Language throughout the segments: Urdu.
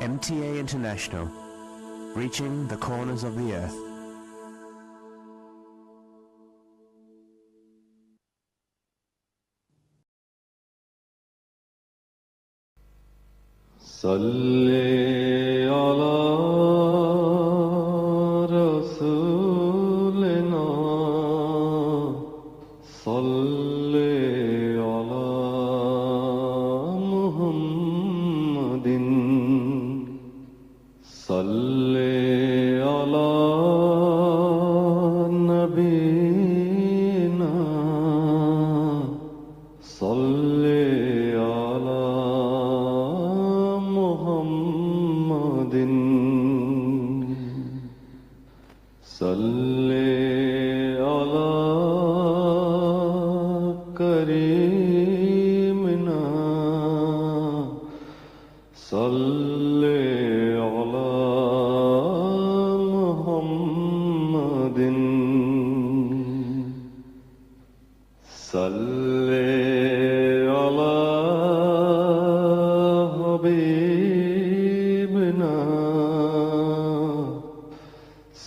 MTA International, reaching the corners of the earth. صلی علی رسولنا صلی علی محمد صلی علی نبینا صلی علی محمد صلی علی کریمنا صلی علی محمد صلی علی حبیبنا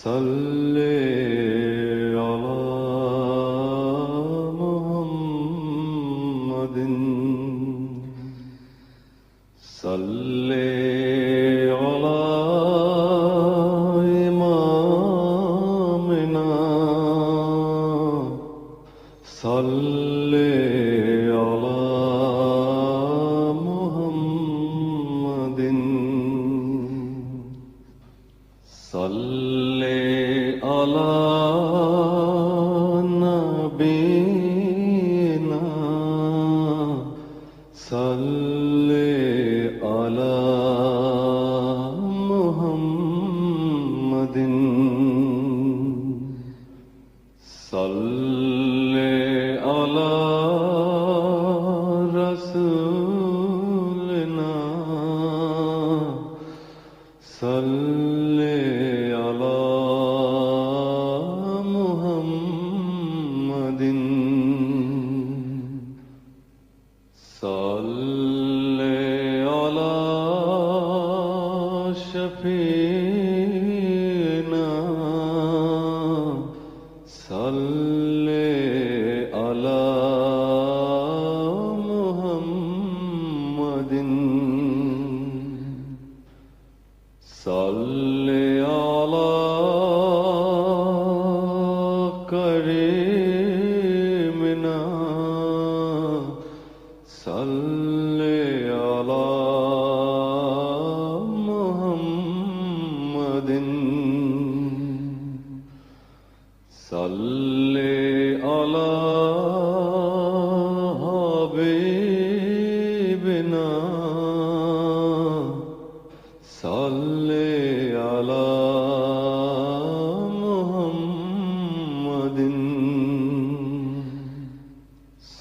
صلی علی محمد صلی علی امامنا صلی علی محمد صلی علی نبینا صلی علی محمد صلی علی رسولنا صلی علی محمد صلی علی شفیعنا صلی علی محمد صلی علی کریمنا صلی علی محمد صلی علی حبیبنا صلی علی محمد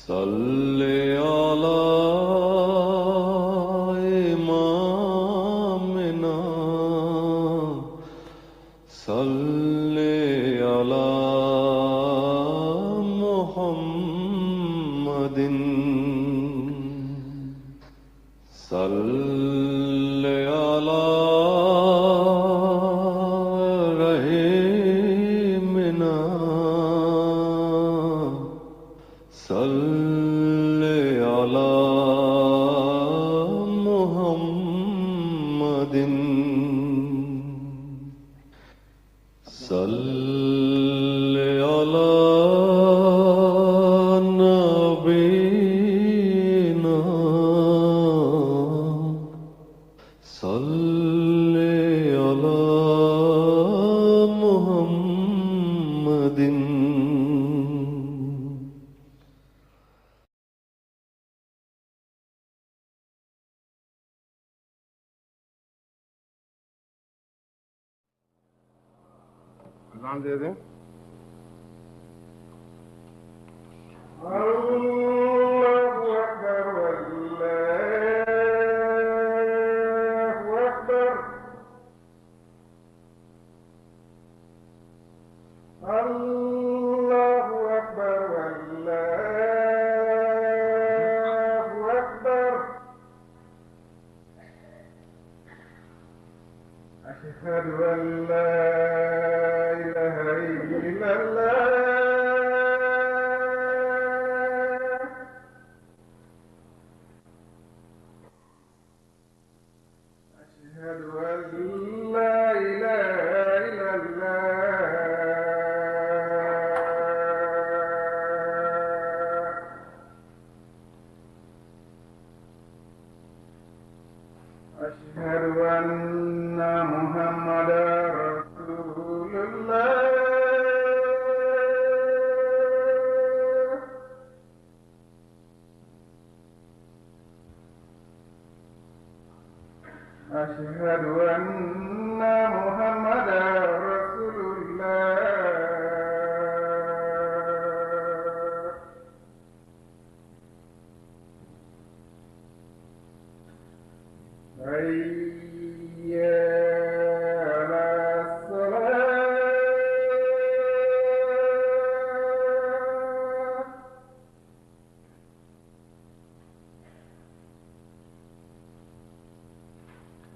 صلی علی امامنا صلی علی محمد صلی علی رحیمنا صلی علی محمد صلی علی نبینا صلی علی محمد اذان دے دیں. إلا الله أشهد أن لا إله إلا الله أشهد أن محمدا رسول الله أشهد أن محمدا رسول الله حي على الصلاة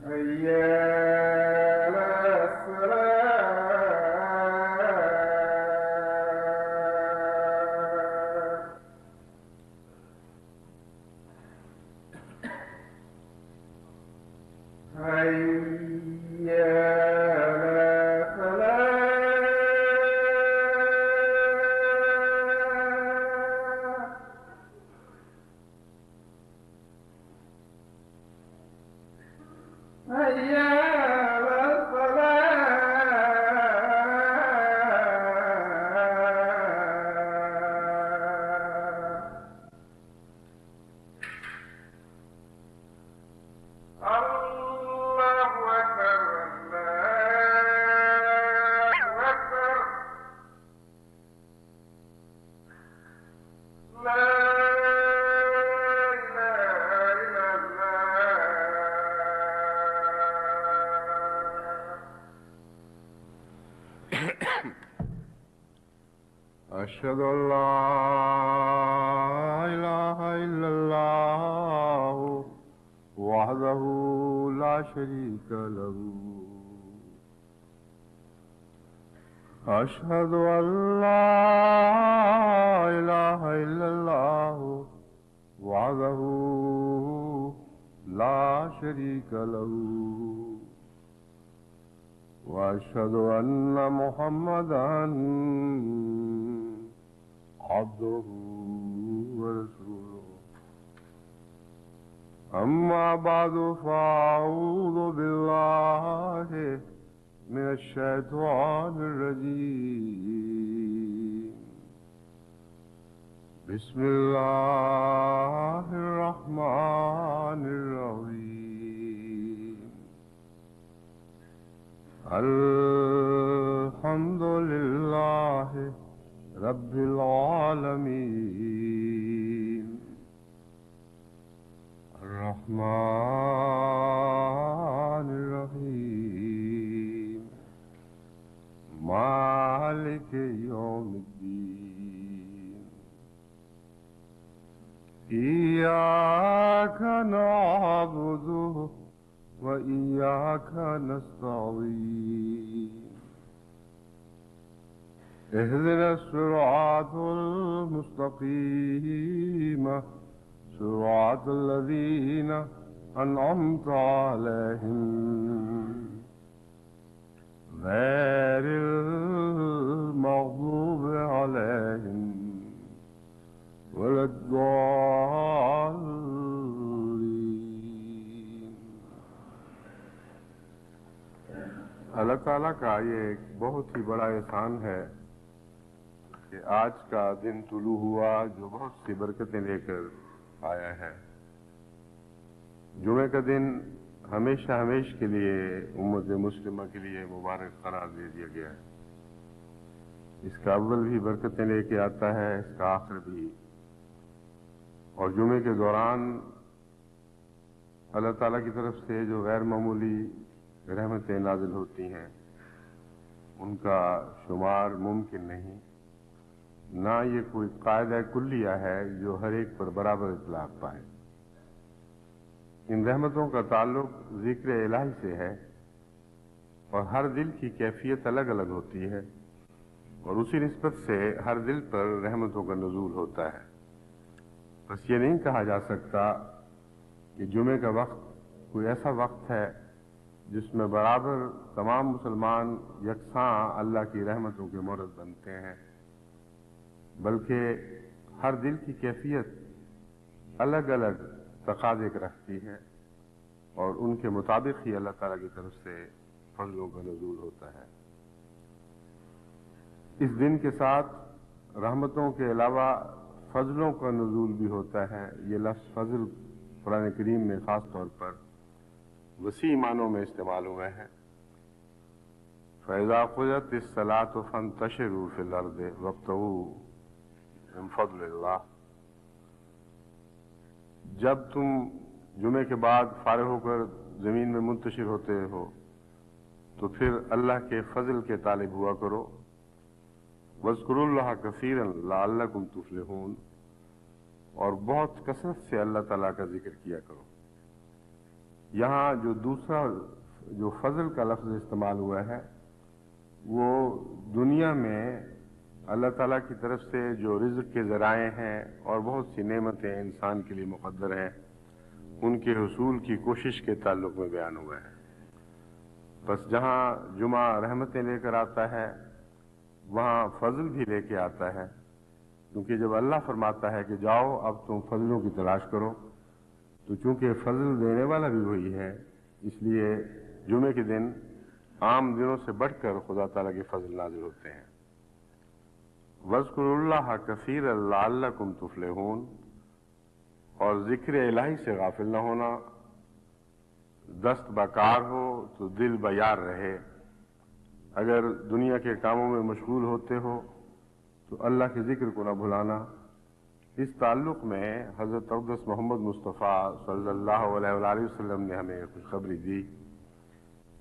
حي على الصلاة حي على الفلاح حي على الفلاح الله أكبر الله أكبر لا إله إلا الله أشهد أن لا إله إلا الله وحده لا شريك له أشهد أن لا إله إلا الله وحده لا شريك له وأشهد أن محمدا عبده ورسوله أما بعد فأعوذ بالله من الشيطان الرجيم بسم الله الرحمن الرحيم الحمد لله رب العالمين الرحمن الرحيم مالك يوم الدين إياك نعبد وإياك نستعين اهدنا الصراط المستقيم صراط الذين أنعمت عليهم غير المغضوب عليهم ولا الضالين. اللہ تعالیٰ کا یہ ایک بہت ہی بڑا احسان ہے کہ آج کا دن طلوع ہوا جو بہت سی برکتیں لے کر آیا ہے. جمعہ کا دن ہمیشہ کے لیے امت مسلمہ کے لیے مبارک قرار دے دیا گیا ہے. اس کا اول بھی برکتیں لے کے آتا ہے، اس کا آخر بھی. اور جمعے کے دوران اللہ تعالیٰ کی طرف سے جو غیر معمولی رحمتیں نازل ہوتی ہیں ان کا شمار ممکن نہیں، نہ یہ کوئی قاعدہ کلیہ ہے جو ہر ایک پر برابر اطلاق پائے. ان رحمتوں کا تعلق ذکر الہی سے ہے اور ہر دل کی کیفیت الگ الگ ہوتی ہے اور اسی نسبت سے ہر دل پر رحمتوں کا نزول ہوتا ہے۔ بس یہ نہیں کہا جا سکتا کہ جمعے کا وقت کوئی ایسا وقت ہے جس میں برابر تمام مسلمان یکساں اللہ کی رحمتوں کے مورد بنتے ہیں، بلکہ ہر دل کی کیفیت الگ الگ تقاضے رکھتی ہے اور ان کے مطابق ہی اللہ تعالیٰ کی طرف سے فضلوں کا نزول ہوتا ہے۔ اس دن کے ساتھ رحمتوں کے علاوہ فضلوں کا نزول بھی ہوتا ہے۔ یہ لفظ فضل قرآن کریم میں خاص طور پر وسیع معنوں میں استعمال ہوئے ہیں۔ فَإِذَا قُضِيَتِ الصَّلَاةُ فَانتَشِرُوا فِي الْأَرْضِ وَابْتَغُوا مِن فَضْلِ اللَّهِ۔ جب تم جمعے کے بعد فارغ ہو کر زمین میں منتشر ہوتے ہو تو پھر اللہ کے فضل کے طالب ہوا کرو۔ وَاذْكُرُوا اللَّهَ كَثِيرًا لَعَلَّكُمْ تُفْلِحُونَ، اور بہت کثرت سے اللہ تعالیٰ کا ذکر کیا کرو۔ یہاں جو دوسرا جو فضل کا لفظ استعمال ہوا ہے وہ دنیا میں اللہ تعالیٰ کی طرف سے جو رزق کے ذرائع ہیں اور بہت سی نعمتیں انسان کے لیے مقدر ہیں ان کے حصول کی کوشش کے تعلق میں بیان ہوا ہے۔ بس جہاں جمعہ رحمتیں لے کر آتا ہے وہاں فضل بھی لے کے آتا ہے، کیونکہ جب اللہ فرماتا ہے کہ جاؤ اب تم فضلوں کی تلاش کرو، تو چونکہ فضل دینے والا بھی وہی ہے، اس لیے جمعے کے دن عام دنوں سے بڑھ کر خدا تعالیٰ کے فضل نازل ہوتے ہیں۔ وَاذْكُرُوا اللَّهَ كَثِيرًا لَعَلَّكُمْ تُفْلِحُونَ، اور ذکر الہی سے غافل نہ ہونا، دست باکار ہو تو دل بیار رہے۔ اگر دنیا کے کاموں میں مشغول ہوتے ہو تو اللہ کے ذکر کو نہ بھلانا۔ اس تعلق میں حضرت اقدس محمد مصطفیٰ صلی اللہ علیہ وآلہ وسلم نے ہمیں خوشخبری دی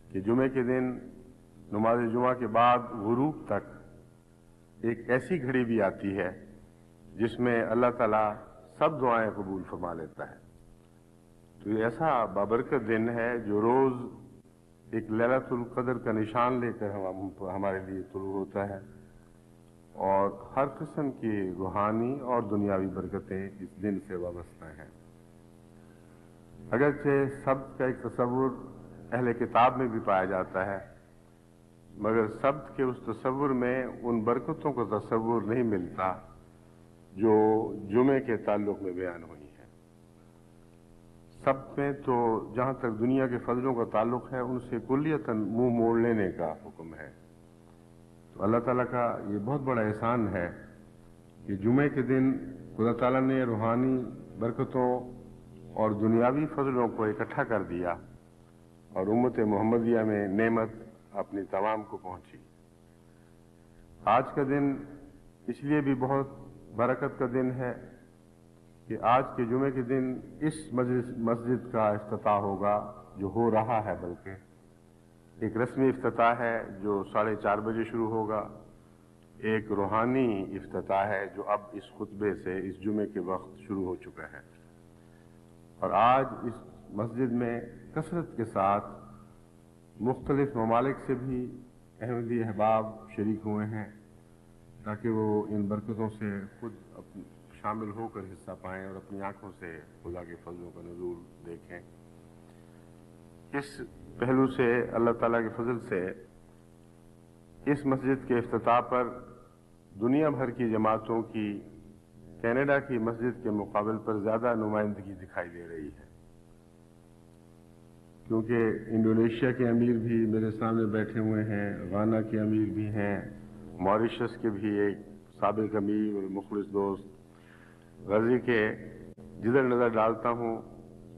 کہ جمعے کے دن نماز جمعہ کے بعد غروب تک ایک ایسی گھڑی بھی آتی ہے جس میں اللہ تعالیٰ سب دعائیں قبول فرما لیتا ہے۔ تو یہ ایسا بابرکت دن ہے جو روز ایک لیلۃ القدر کا نشان لے کر ہمارے لیے طلوع ہوتا ہے، اور ہر قسم کی روحانی اور دنیاوی برکتیں اس دن سے وابستہ ہیں۔ اگرچہ سبت کا ایک تصور اہل کتاب میں بھی پایا جاتا ہے، مگر سبت کے اس تصور میں ان برکتوں کا تصور نہیں ملتا جو جمعے کے تعلق میں بیان ہوئی ہیں۔ سبت میں تو جہاں تک دنیا کے فضلوں کا تعلق ہے ان سے کلیتاً منہ موڑ لینے کا حکم ہے۔ تو اللہ تعالیٰ کا یہ بہت بڑا احسان ہے کہ جمعے کے دن خدا تعالیٰ نے روحانی برکتوں اور دنیاوی فضلوں کو اکٹھا کر دیا اور امت محمدیہ میں نعمت اپنی تمام کو پہنچی۔ آج کا دن اس لیے بھی بہت برکت کا دن ہے کہ آج کے جمعے کے دن اس مسجد کا افتتاح ہوگا جو ہو رہا ہے، بلکہ ایک رسمی افتتاح ہے جو 4:30 بجے شروع ہوگا، ایک روحانی افتتاح ہے جو اب اس خطبے سے اس جمعے کے وقت شروع ہو چکا ہے۔ اور آج اس مسجد میں کثرت کے ساتھ مختلف ممالک سے بھی احمدی احباب شریک ہوئے ہیں تاکہ وہ ان برکتوں سے خود شامل ہو کر حصہ پائیں اور اپنی آنکھوں سے خدا کے فضلوں کا نزول دیکھیں۔ اس پہلو سے اللہ تعالیٰ کے فضل سے اس مسجد کے افتتاح پر دنیا بھر کی جماعتوں کی کینیڈا کی مسجد کے مقابل پر زیادہ نمائندگی دکھائی دے رہی ہے، کیونکہ انڈونیشیا کے امیر بھی میرے سامنے بیٹھے ہوئے ہیں، غانا کے امیر بھی ہیں، موریشس کے بھی ایک سابق امیر اور مخلص دوست، غزی کے جدھر نظر ڈالتا ہوں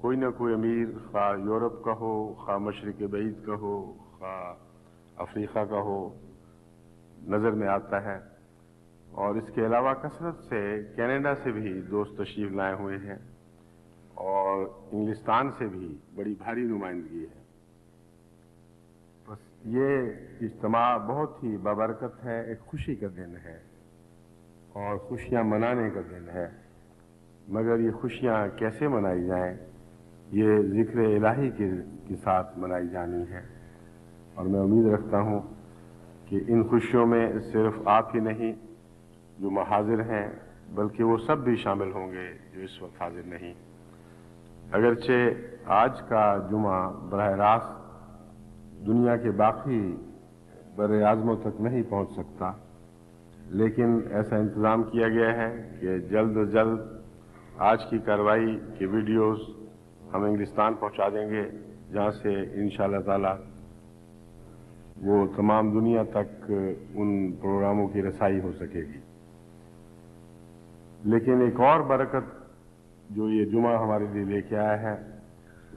کوئی نہ کوئی امیر، خواہ یورپ کا ہو، خواہ مشرق بعید کا ہو، خواہ افریقہ کا ہو، نظر میں آتا ہے۔ اور اس کے علاوہ کثرت سے کینیڈا سے بھی دوست تشریف لائے ہوئے ہیں اور انگلستان سے بھی بڑی بھاری نمائندگی ہے۔ بس یہ اجتماع بہت ہی بابرکت ہے، ایک خوشی کا دن ہے اور خوشیاں منانے کا دن ہے، مگر یہ خوشیاں کیسے منائی جائیں، یہ ذکر الہی کے ساتھ منائی جانی ہے۔ اور میں امید رکھتا ہوں کہ ان خوشیوں میں صرف آپ ہی نہیں جو حاضر ہیں بلکہ وہ سب بھی شامل ہوں گے جو اس وقت حاضر نہیں۔ اگرچہ آج کا جمعہ براہ راست دنیا کے باقی بر اعظموں تک نہیں پہنچ سکتا، لیکن ایسا انتظام کیا گیا ہے کہ جلد از جلد آج کی کارروائی کے ویڈیوز ہم انگلستان پہنچا دیں گے، جہاں سے انشاءاللہ تعالی وہ تمام دنیا تک ان پروگراموں کی رسائی ہو سکے گی۔ لیکن ایک اور برکت جو یہ جمعہ ہمارے لیے لے کے آیا ہے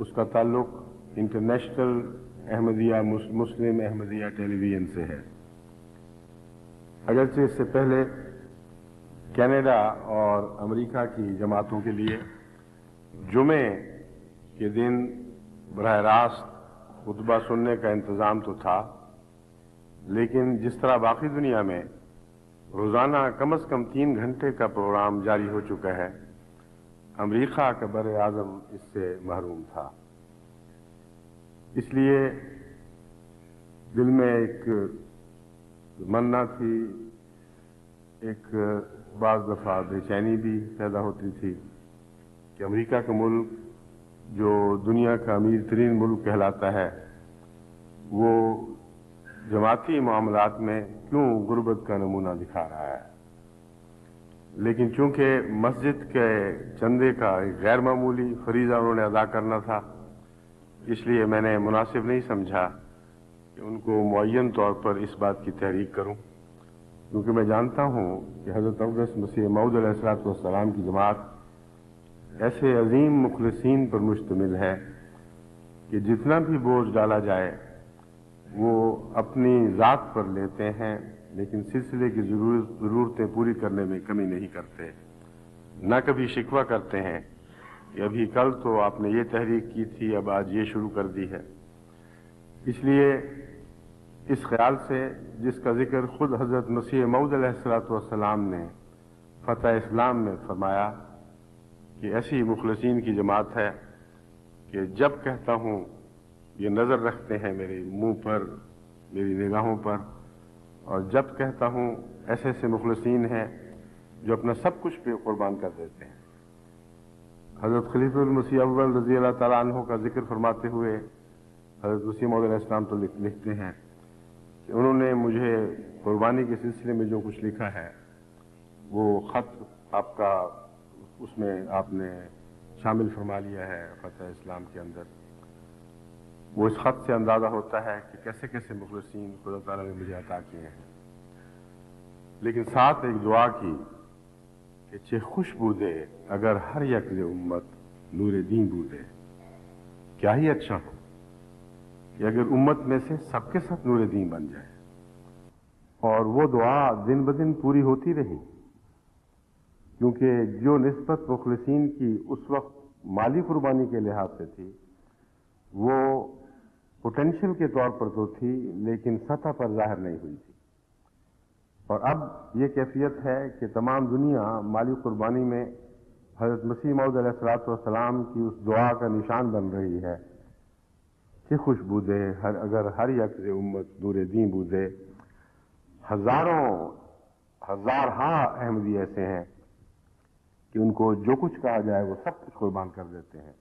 اس کا تعلق انٹرنیشنل احمدیہ مسلم احمدیہ ٹیلی ویژن سے ہے۔ اگرچہ اس سے پہلے کینیڈا اور امریکہ کی جماعتوں کے لیے جمعے کے دن براہ راست خطبہ سننے کا انتظام تو تھا، لیکن جس طرح باقی دنیا میں روزانہ کم از کم 3 گھنٹے کا پروگرام جاری ہو چکا ہے، امریکہ کا بر اعظم اس سے محروم تھا۔ اس لیے دل میں ایک تمنا تھی، ایک بعض دفعہ بے چینی بھی پیدا ہوتی تھی کہ امریکہ کا ملک جو دنیا کا امیر ترین ملک کہلاتا ہے وہ جماعتی معاملات میں کیوں غربت کا نمونہ دکھا رہا ہے۔ لیکن چونکہ مسجد کے چندے کا ایک غیر معمولی فریضہ انہوں نے ادا کرنا تھا، اس لیے میں نے مناسب نہیں سمجھا کہ ان کو معین طور پر اس بات کی تحریک کروں، کیونکہ میں جانتا ہوں کہ حضرت اقدس مسیح موعود علیہ السلام کی جماعت ایسے عظیم مخلصین پر مشتمل ہے کہ جتنا بھی بوجھ ڈالا جائے وہ اپنی ذات پر لیتے ہیں، لیکن سلسلے کی ضرورتیں پوری کرنے میں کمی نہیں کرتے، نہ کبھی شکوہ کرتے ہیں کہ ابھی کل تو آپ نے یہ تحریک کی تھی، اب آج یہ شروع کر دی ہے۔ اس لیے اس خیال سے جس کا ذکر خود حضرت مسیح موعود علیہ السلام نے فتح اسلام میں فرمایا کہ ایسی مخلصین کی جماعت ہے کہ جب کہتا ہوں یہ نظر رکھتے ہیں میرے منہ پر، میری نگاہوں پر، اور جب کہتا ہوں ایسے ایسے مخلصین ہیں جو اپنا سب کچھ پہ قربان کر دیتے ہیں۔ حضرت خلیفہ المسیح اول رضی اللہ تعالیٰ عنہ کا ذکر فرماتے ہوئے حضرت مسیح موعود علیہ السلام تو لکھتے ہیں کہ انہوں نے مجھے قربانی کے سلسلے میں جو کچھ لکھا ہے وہ خط آپ کا اس میں آپ نے شامل فرما لیا ہے فتح اسلام کے اندر، وہ اس خط سے اندازہ ہوتا ہے کہ کیسے کیسے مخلصین خدا تعالیٰ نے مجھے عطا کیے ہیں۔ لیکن ساتھ ایک دعا کی کہ چہ خوش بودے اگر ہر یک ز امت نور دین بودے، کیا ہی اچھا ہو کہ اگر امت میں سے سب کے سب نور دین بن جائے۔ اور وہ دعا دن بدن پوری ہوتی رہی، کیونکہ جو نسبت مخلصین کی اس وقت مالی قربانی کے لحاظ سے تھی وہ پوٹینشل کے طور پر تو تھی، لیکن سطح پر ظاہر نہیں ہوئی تھی۔ اور اب یہ کیفیت ہے کہ تمام دنیا مالی قربانی میں حضرت مسیح موعود علیہ السلام کی اس دعا کا نشان بن رہی ہے کہ خوش بودے اگر ہر یک ز امت نور دین بودے۔ ہزارہا احمدی ایسے ہیں کہ ان کو جو کچھ کہا جائے وہ سب کچھ قربان کر دیتے ہیں،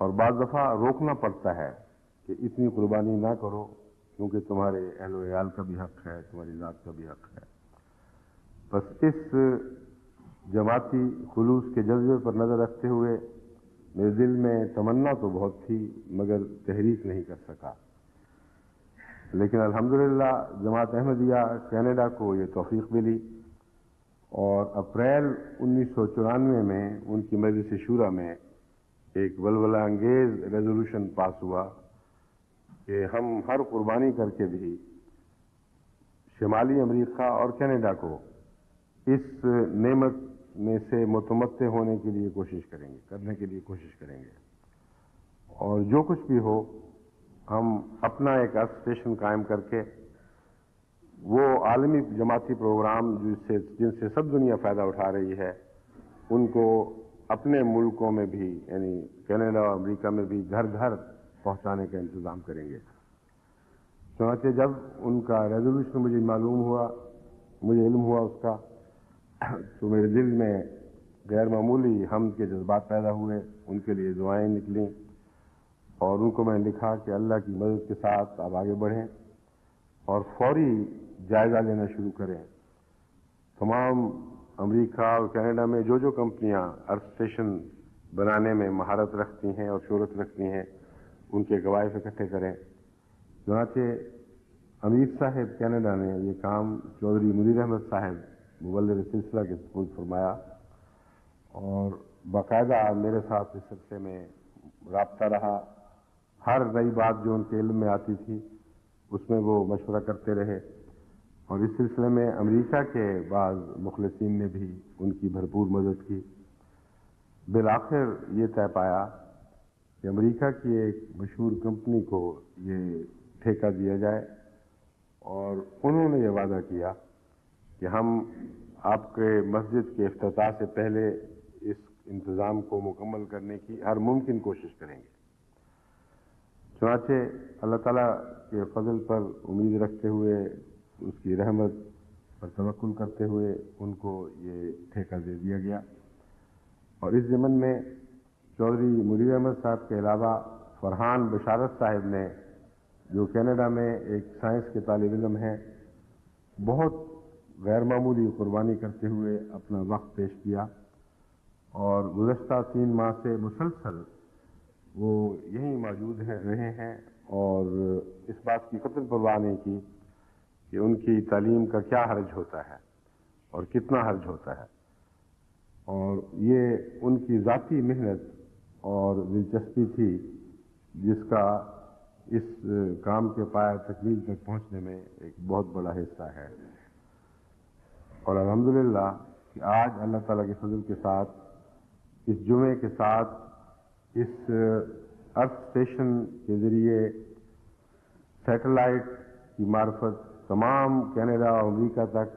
اور بعض دفعہ روکنا پڑتا ہے کہ اتنی قربانی نہ کرو، کیونکہ تمہارے اہل و عیال کا بھی حق ہے، تمہاری ذات کا بھی حق ہے۔ بس اس جماعتی خلوص کے جذبے پر نظر رکھتے ہوئے میرے دل میں تمنا تو بہت تھی مگر تحریک نہیں کر سکا، لیکن الحمدللہ جماعت احمدیہ کینیڈا کو یہ توفیق ملی، اور اپریل 1994 میں ان کی مجلس شورا میں ایک ولولہ انگیز ریزولوشن پاس ہوا کہ ہم ہر قربانی کر کے بھی شمالی امریکہ اور کینیڈا کو اس نعمت میں سے متمتع ہونے کے لیے کوشش کریں گے، کرنے کے لیے کوشش کریں گے، اور جو کچھ بھی ہو ہم اپنا ایک اسوسیشن قائم کر کے وہ عالمی جماعتی پروگرام جن سے سب دنیا فائدہ اٹھا رہی ہے ان کو اپنے ملکوں میں بھی، یعنی کینیڈا اور امریکہ میں بھی گھر گھر پہنچانے کا انتظام کریں گے۔ چنانچہ جب ان کا ریزولوشن مجھے معلوم ہوا، مجھے علم ہوا اس کا، تو میرے دل میں غیر معمولی حمد کے جذبات پیدا ہوئے، ان کے لیے دعائیں نکلیں، اور ان کو میں نے لکھا کہ اللہ کی مدد کے ساتھ آپ آگے بڑھیں اور فوری جائزہ لینا شروع کریں۔ تمام امریکہ اور کینیڈا میں جو کمپنیاں ارتھ اسٹیشن بنانے میں مہارت رکھتی ہیں اور شہرت رکھتی ہیں، ان کے گواہی اکٹھے کریں۔ چنانچہ امیر صاحب کینیڈا نے یہ کام چودھری منیر احمد صاحب مبلغ سلسلہ کے سپرد فرمایا، اور باقاعدہ میرے ساتھ اس سلسلے میں رابطہ رہا۔ ہر نئی بات جو ان کے علم میں آتی تھی اس میں وہ مشورہ کرتے رہے، اور اس سلسلے میں امریکہ کے بعض مخلصین نے بھی ان کی بھرپور مدد کی۔ بالآخر یہ طے پایا کہ امریکہ کی ایک مشہور کمپنی کو یہ ٹھیکہ دیا جائے، اور انہوں نے یہ وعدہ کیا کہ ہم آپ کے مسجد کے افتتاح سے پہلے اس انتظام کو مکمل کرنے کی ہر ممکن کوشش کریں گے۔ چنانچہ اللہ تعالیٰ کے فضل پر امید رکھتے ہوئے، اس کی رحمت پر توکل کرتے ہوئے ان کو یہ ٹھیکہ دے دیا گیا، اور اس ضمن میں چودھری منیر احمد صاحب کے علاوہ فرحان بشارت صاحب نے، جو کینیڈا میں ایک سائنس کے طالب علم ہیں، بہت غیر معمولی قربانی کرتے ہوئے اپنا وقت پیش کیا، اور گزشتہ 3 ماہ سے مسلسل وہ یہیں موجود رہے ہیں، اور اس بات کی قطعاً پرواہ نہیں کی کہ ان کی تعلیم کا کیا حرج ہوتا ہے اور کتنا حرج ہوتا ہے، اور یہ ان کی ذاتی محنت اور دلچسپی تھی جس کا اس کام کے پایہ تکمیل تک پہنچنے میں ایک بہت بڑا حصہ ہے۔ اور الحمدللہ کہ آج اللہ تعالیٰ کے فضل کے ساتھ اس جمعے کے ساتھ اس ارتھ اسٹیشن کے ذریعے سیٹلائٹ کی معرفت تمام کینیڈا اور امریکہ تک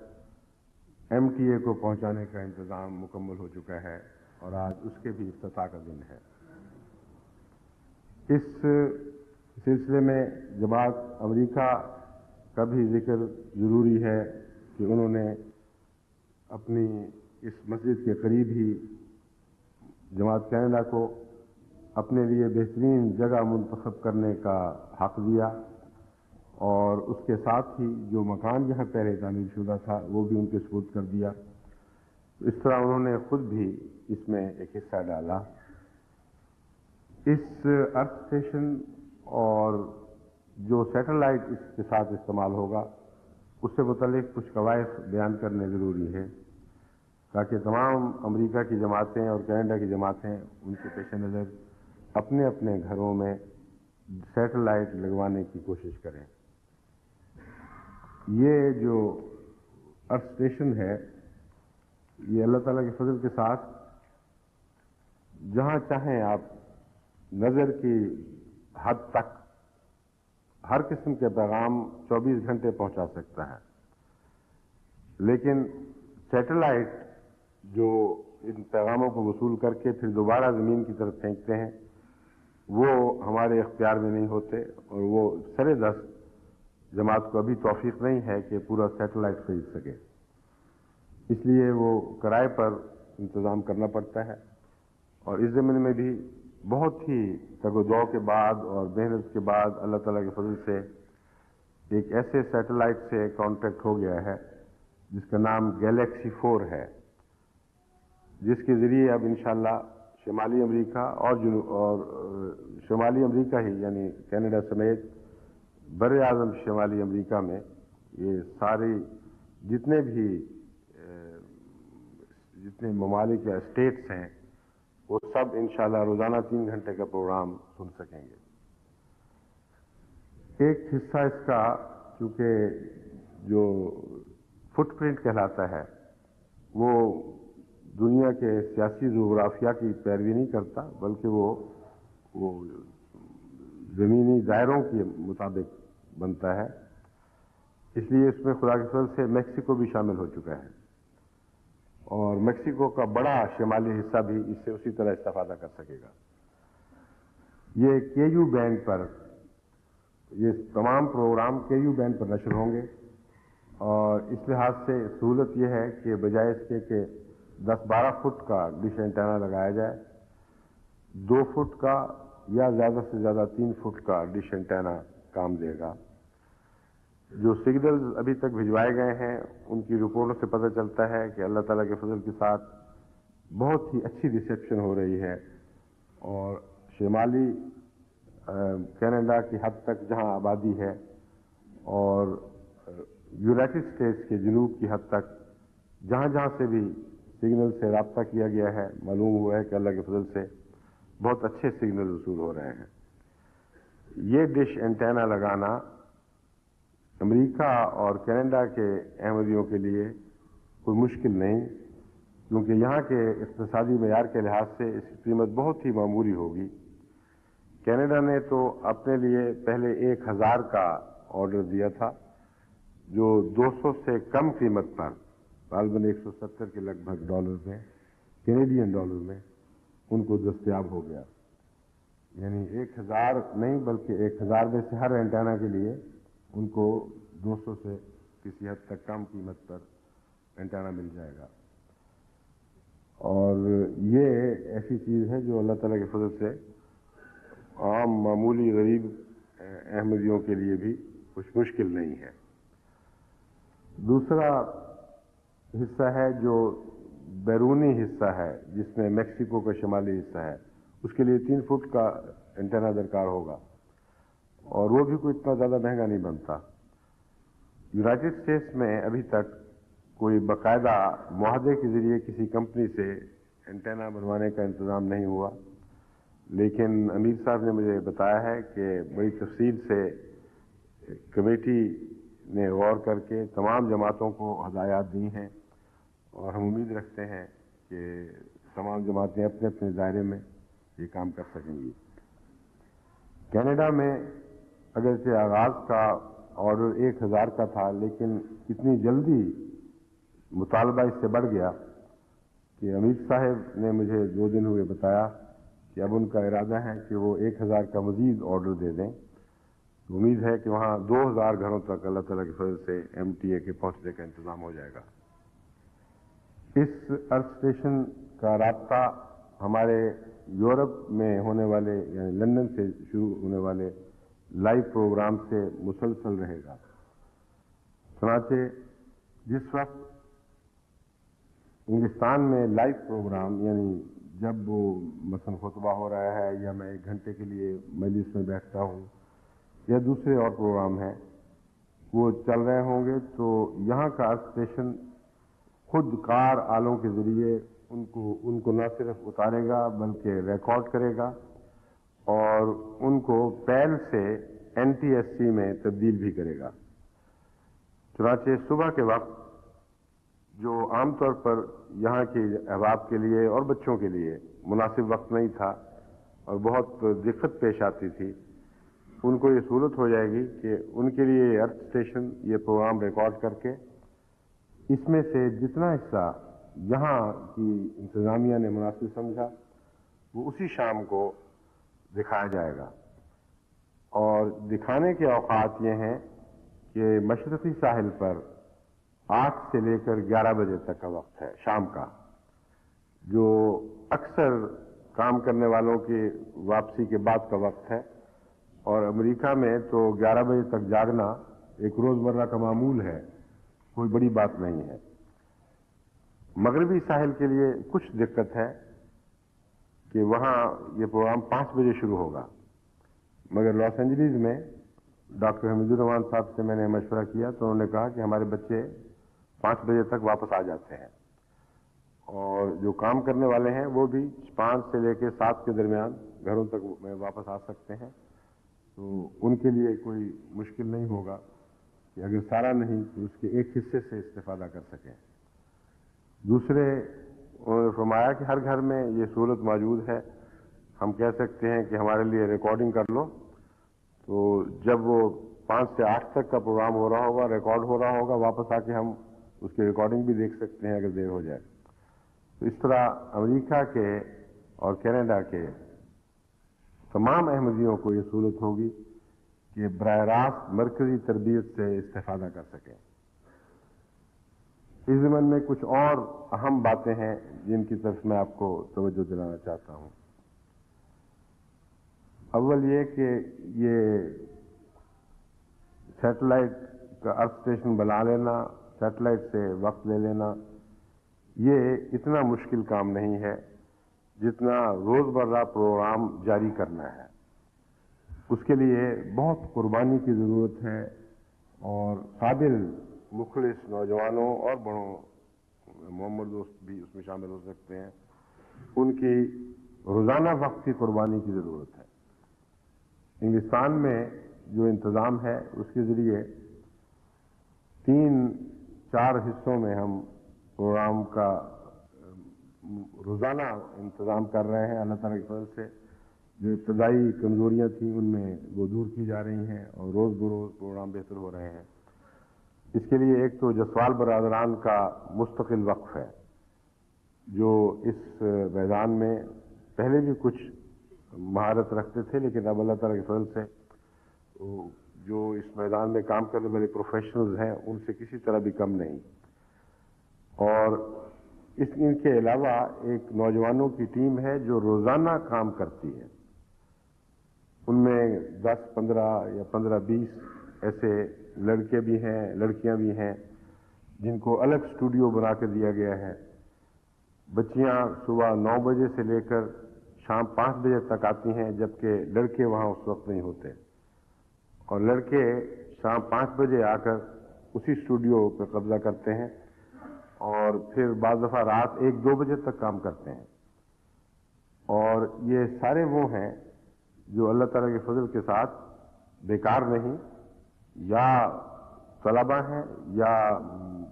MTA کو پہنچانے کا انتظام مکمل ہو چکا ہے، اور آج اس کے بھی افتتاح کا دن ہے۔ اس سلسلے میں جماعت امریکہ کا بھی ذکر ضروری ہے کہ انہوں نے اپنی اس مسجد کے قریب ہی جماعت کینیڈا کو اپنے لیے بہترین جگہ منتخب کرنے کا حق دیا، اور اس کے ساتھ ہی جو مکان جہاں پہلے تعمیر شدہ تھا وہ بھی ان کے سپرد کر دیا۔ اس طرح انہوں نے خود بھی اس میں ایک حصہ ڈالا۔ اس ارتھ اسٹیشن اور جو سیٹلائٹ اس کے ساتھ استعمال ہوگا اس سے متعلق کچھ قواعد بیان کرنے ضروری ہے، تاکہ تمام امریکہ کی جماعتیں اور کینیڈا کی جماعتیں ان کے پیش نظر اپنے اپنے گھروں میں سیٹلائٹ لگوانے کی کوشش کریں۔ یہ جو ارتھ اسٹیشن ہے یہ اللہ تعالیٰ کے فضل کے ساتھ جہاں چاہیں آپ نظر کی حد تک ہر قسم کے پیغام 24 گھنٹے پہنچا سکتا ہے، لیکن سیٹلائٹ جو ان پیغاموں کو وصول کر کے پھر دوبارہ زمین کی طرف پھینکتے ہیں وہ ہمارے اختیار میں نہیں ہوتے، اور وہ سر دست جماعت کو ابھی توفیق نہیں ہے کہ پورا سیٹلائٹ خرید سکے، اس لیے وہ کرائے پر انتظام کرنا پڑتا ہے۔ اور اس زمین میں بھی بہت ہی تگ و دو کے بعد اور محنت کے بعد اللہ تعالیٰ کے فضل سے ایک ایسے سیٹلائٹ سے کانٹیکٹ ہو گیا ہے جس کا نام گیلیکسی 4 ہے، جس کے ذریعے اب انشاءاللہ شمالی امریکہ اور شمالی امریکہ ہی یعنی کینیڈا سمیت بر اعظم شمالی امریکہ میں یہ سارے جتنے ممالک یا اسٹیٹس ہیں وہ سب انشاءاللہ روزانہ 3 گھنٹے کا پروگرام سن سکیں گے۔ ایک حصہ اس کا چونکہ جو فٹ پرنٹ کہلاتا ہے وہ دنیا کے سیاسی جغرافیہ کی پیروی نہیں کرتا، بلکہ وہ زمینی دائروں کے مطابق بنتا ہے، اس لیے اس میں خدا کے فضل سے میکسیکو بھی شامل ہو چکا ہے، اور میکسیکو کا بڑا شمالی حصہ بھی اس سے اسی طرح استفادہ کر سکے گا۔ یہ KU بینڈ پر یہ تمام پروگرام KU بینڈ پر نشر ہوں گے، اور اس لحاظ سے سہولت یہ ہے کہ بجائے اس کے کہ 10-12 فٹ کا ڈش اینٹینا لگایا جائے، 2 فٹ کا یا زیادہ سے زیادہ 3 فٹ کا ڈش اینٹینا کام دے گا۔ جو سگنلز ابھی تک بھجوائے گئے ہیں ان کی رپورٹوں سے پتہ چلتا ہے کہ اللہ تعالیٰ کے فضل کے ساتھ بہت ہی اچھی ریسیپشن ہو رہی ہے، اور شمالی کینیڈا کی حد تک جہاں آبادی ہے اور یونائٹڈ اسٹیٹس کے جنوب کی حد تک جہاں جہاں سے بھی سگنل سے رابطہ کیا گیا ہے، معلوم ہوا ہے کہ اللہ کے فضل سے بہت اچھے سگنل وصول ہو رہے ہیں۔ یہ ڈش اینٹینا لگانا امریکہ اور کینیڈا کے احمدیوں کے لیے کوئی مشکل نہیں، کیونکہ یہاں کے اقتصادی معیار کے لحاظ سے اس کی قیمت بہت ہی معمولی ہوگی۔ کینیڈا نے تو اپنے لیے پہلے 1000 کا آرڈر دیا تھا، جو 200 سے کم قیمت پر، غالباً 170 کے لگ بھگ ڈالر میں، کینیڈین ڈالر میں ان کو دستیاب ہو گیا۔ یعنی 1000 نہیں بلکہ 1000 میں سے ہر اینٹینا کے لیے ان کو 200 سے کسی حد تک کم قیمت پر اینٹینا مل جائے گا، اور یہ ایسی چیز ہے جو اللہ تعالیٰ کے فضل سے عام معمولی غریب احمدیوں کے لیے بھی کچھ مشکل نہیں ہے۔ دوسرا حصہ ہے جو بیرونی حصہ ہے، جس میں میکسیکو کا شمالی حصہ ہے، اس کے لیے 3 فٹ کا اینٹینا درکار ہوگا، اور وہ بھی کوئی اتنا زیادہ مہنگا نہیں بنتا۔ یونائٹڈ اسٹیٹس میں ابھی تک کوئی باقاعدہ معاہدے کے ذریعے کسی کمپنی سے اینٹینا بنوانے کا انتظام نہیں ہوا، لیکن امیر صاحب نے مجھے بتایا ہے کہ بڑی تفصیل سے کمیٹی نے غور کر کے تمام جماعتوں کو ہدایات دی ہیں، اور ہم امید رکھتے ہیں کہ تمام جماعتیں اپنے اپنے دائرے میں یہ کام کر سکیں گی۔ کینیڈا میں اگرچہ آغاز کا آرڈر 1000 کا تھا، لیکن اتنی جلدی مطالبہ اس سے بڑھ گیا کہ امیر صاحب نے مجھے 2 دن ہوئے بتایا کہ اب ان کا ارادہ ہے کہ وہ 1000 کا مزید آرڈر دے دیں۔ تو امید ہے کہ وہاں 2000 گھروں تک اللہ تعالیٰ کے فضل سے MTA کے پہنچنے کا انتظام ہو جائے گا۔ اس ارتھ اسٹیشن کا رابطہ ہمارے یورپ میں ہونے والے یعنی لندن سے شروع ہونے والے لائیو پروگرام سے مسلسل رہے گا۔ چنانچہ جس وقت انگلستان میں لائیو پروگرام، یعنی جب وہ مثلا خطبہ ہو رہا ہے یا میں 1 گھنٹے کے لیے مجلس میں بیٹھتا ہوں یا دوسرے اور پروگرام ہیں وہ چل رہے ہوں گے، تو یہاں کا ارتھ اسٹیشن خود کار آلوں کے ذریعے ان کو نہ صرف اتارے گا بلکہ ریکارڈ کرے گا، اور ان کو پیل سے NTSC میں تبدیل بھی کرے گا۔ چنانچہ صبح کے وقت جو عام طور پر یہاں کے احباب کے لیے اور بچوں کے لیے مناسب وقت نہیں تھا اور بہت دقت پیش آتی تھی، ان کو یہ سہولت ہو جائے گی کہ ان کے لیے یہ ارتھ اسٹیشن یہ پروگرام ریکارڈ کر کے اس میں سے جتنا حصہ یہاں کی انتظامیہ نے مناسب سمجھا وہ اسی شام کو دکھایا جائے گا۔ اور دکھانے کے اوقات یہ ہیں کہ مشرقی ساحل پر 8 سے لے کر 11 بجے تک کا وقت ہے شام کا، جو اکثر کام کرنے والوں کی واپسی کے بعد کا وقت ہے، اور امریکہ میں تو 11 بجے تک جاگنا ایک روزمرہ کا معمول ہے، کوئی بڑی بات نہیں ہے۔ مغربی ساحل کے لیے کچھ دقت ہے کہ وہاں یہ پروگرام 5 بجے شروع ہوگا، مگر لاس اینجلیس میں ڈاکٹر حمید الرحمان صاحب سے میں نے مشورہ کیا تو انہوں نے کہا کہ ہمارے بچے 5 بجے تک واپس آ جاتے ہیں، اور جو کام کرنے والے ہیں وہ بھی 5 سے لے کے 7 کے درمیان گھروں تک میں واپس آ سکتے ہیں، تو ان کے لیے کوئی مشکل نہیں ہوگا کہ اگر سارا نہیں تو اس کے ایک حصے سے استفادہ کر سکیں۔ دوسرے انہوں نے فرمایا کہ ہر گھر میں یہ سہولت موجود ہے، ہم کہہ سکتے ہیں کہ ہمارے لیے ریکارڈنگ کر لو، تو جب وہ 5 سے 8 تک کا پروگرام ہو رہا ہوگا، ریکارڈ ہو رہا ہوگا، واپس آ کے ہم اس کی ریکارڈنگ بھی دیکھ سکتے ہیں اگر دیر ہو جائے۔ تو اس طرح امریکہ کے اور کینیڈا کے تمام احمدیوں کو یہ سہولت ہوگی کہ براہ راست مرکزی تربیت سے استفادہ کر سکیں۔ اس ضمن میں کچھ اور اہم باتیں ہیں جن کی طرف میں آپ کو توجہ دلانا چاہتا ہوں۔ اول یہ کہ یہ سیٹلائٹ کا ارتھ اسٹیشن بنا لینا، سیٹلائٹ سے وقت لے لینا، یہ اتنا مشکل کام نہیں ہے جتنا روزمرہ پروگرام جاری کرنا ہے۔ اس کے لیے بہت قربانی کی ضرورت ہے اور قابل مخلص نوجوانوں اور بڑوں، محمد دوست بھی اس میں شامل ہو سکتے ہیں، ان کی روزانہ وقت کی قربانی کی ضرورت ہے۔ انگلستان میں جو انتظام ہے اس کے ذریعے 3-4 حصوں میں ہم پروگرام کا روزانہ انتظام کر رہے ہیں۔ اللہ تعالیٰ کی فضل سے جو ابتدائی کمزوریاں تھیں ان میں وہ دور کی جا رہی ہیں اور روز بروز پروگرام بہتر ہو رہے ہیں۔ اس کے لیے ایک تو جسوال برادران کا مستقل وقف ہے، جو اس میدان میں پہلے بھی کچھ مہارت رکھتے تھے، لیکن اب اللہ تعالیٰ کی فضل سے جو اس میدان میں کام کرنے والے پروفیشنلز ہیں ان سے کسی طرح بھی کم نہیں۔ اور ان کے علاوہ ایک نوجوانوں کی ٹیم ہے جو روزانہ کام کرتی ہے۔ ان میں 10-15 یا 15-20 ایسے لڑکے بھی ہیں، لڑکیاں بھی ہیں جن کو الگ اسٹوڈیو بنا کے دیا گیا ہے۔ بچیاں صبح 9 بجے سے لے کر شام 5 بجے تک آتی ہیں، جبکہ لڑکے وہاں اس وقت نہیں ہوتے، اور لڑکے شام 5 بجے آ کر اسی اسٹوڈیو پہ قبضہ کرتے ہیں اور پھر بعض دفعہ رات 1-2 بجے تک کام کرتے ہیں۔ اور یہ سارے وہ ہیں جو اللہ تعالیٰ کے فضل کے ساتھ بیکار نہیں، یا طلبہ ہیں یا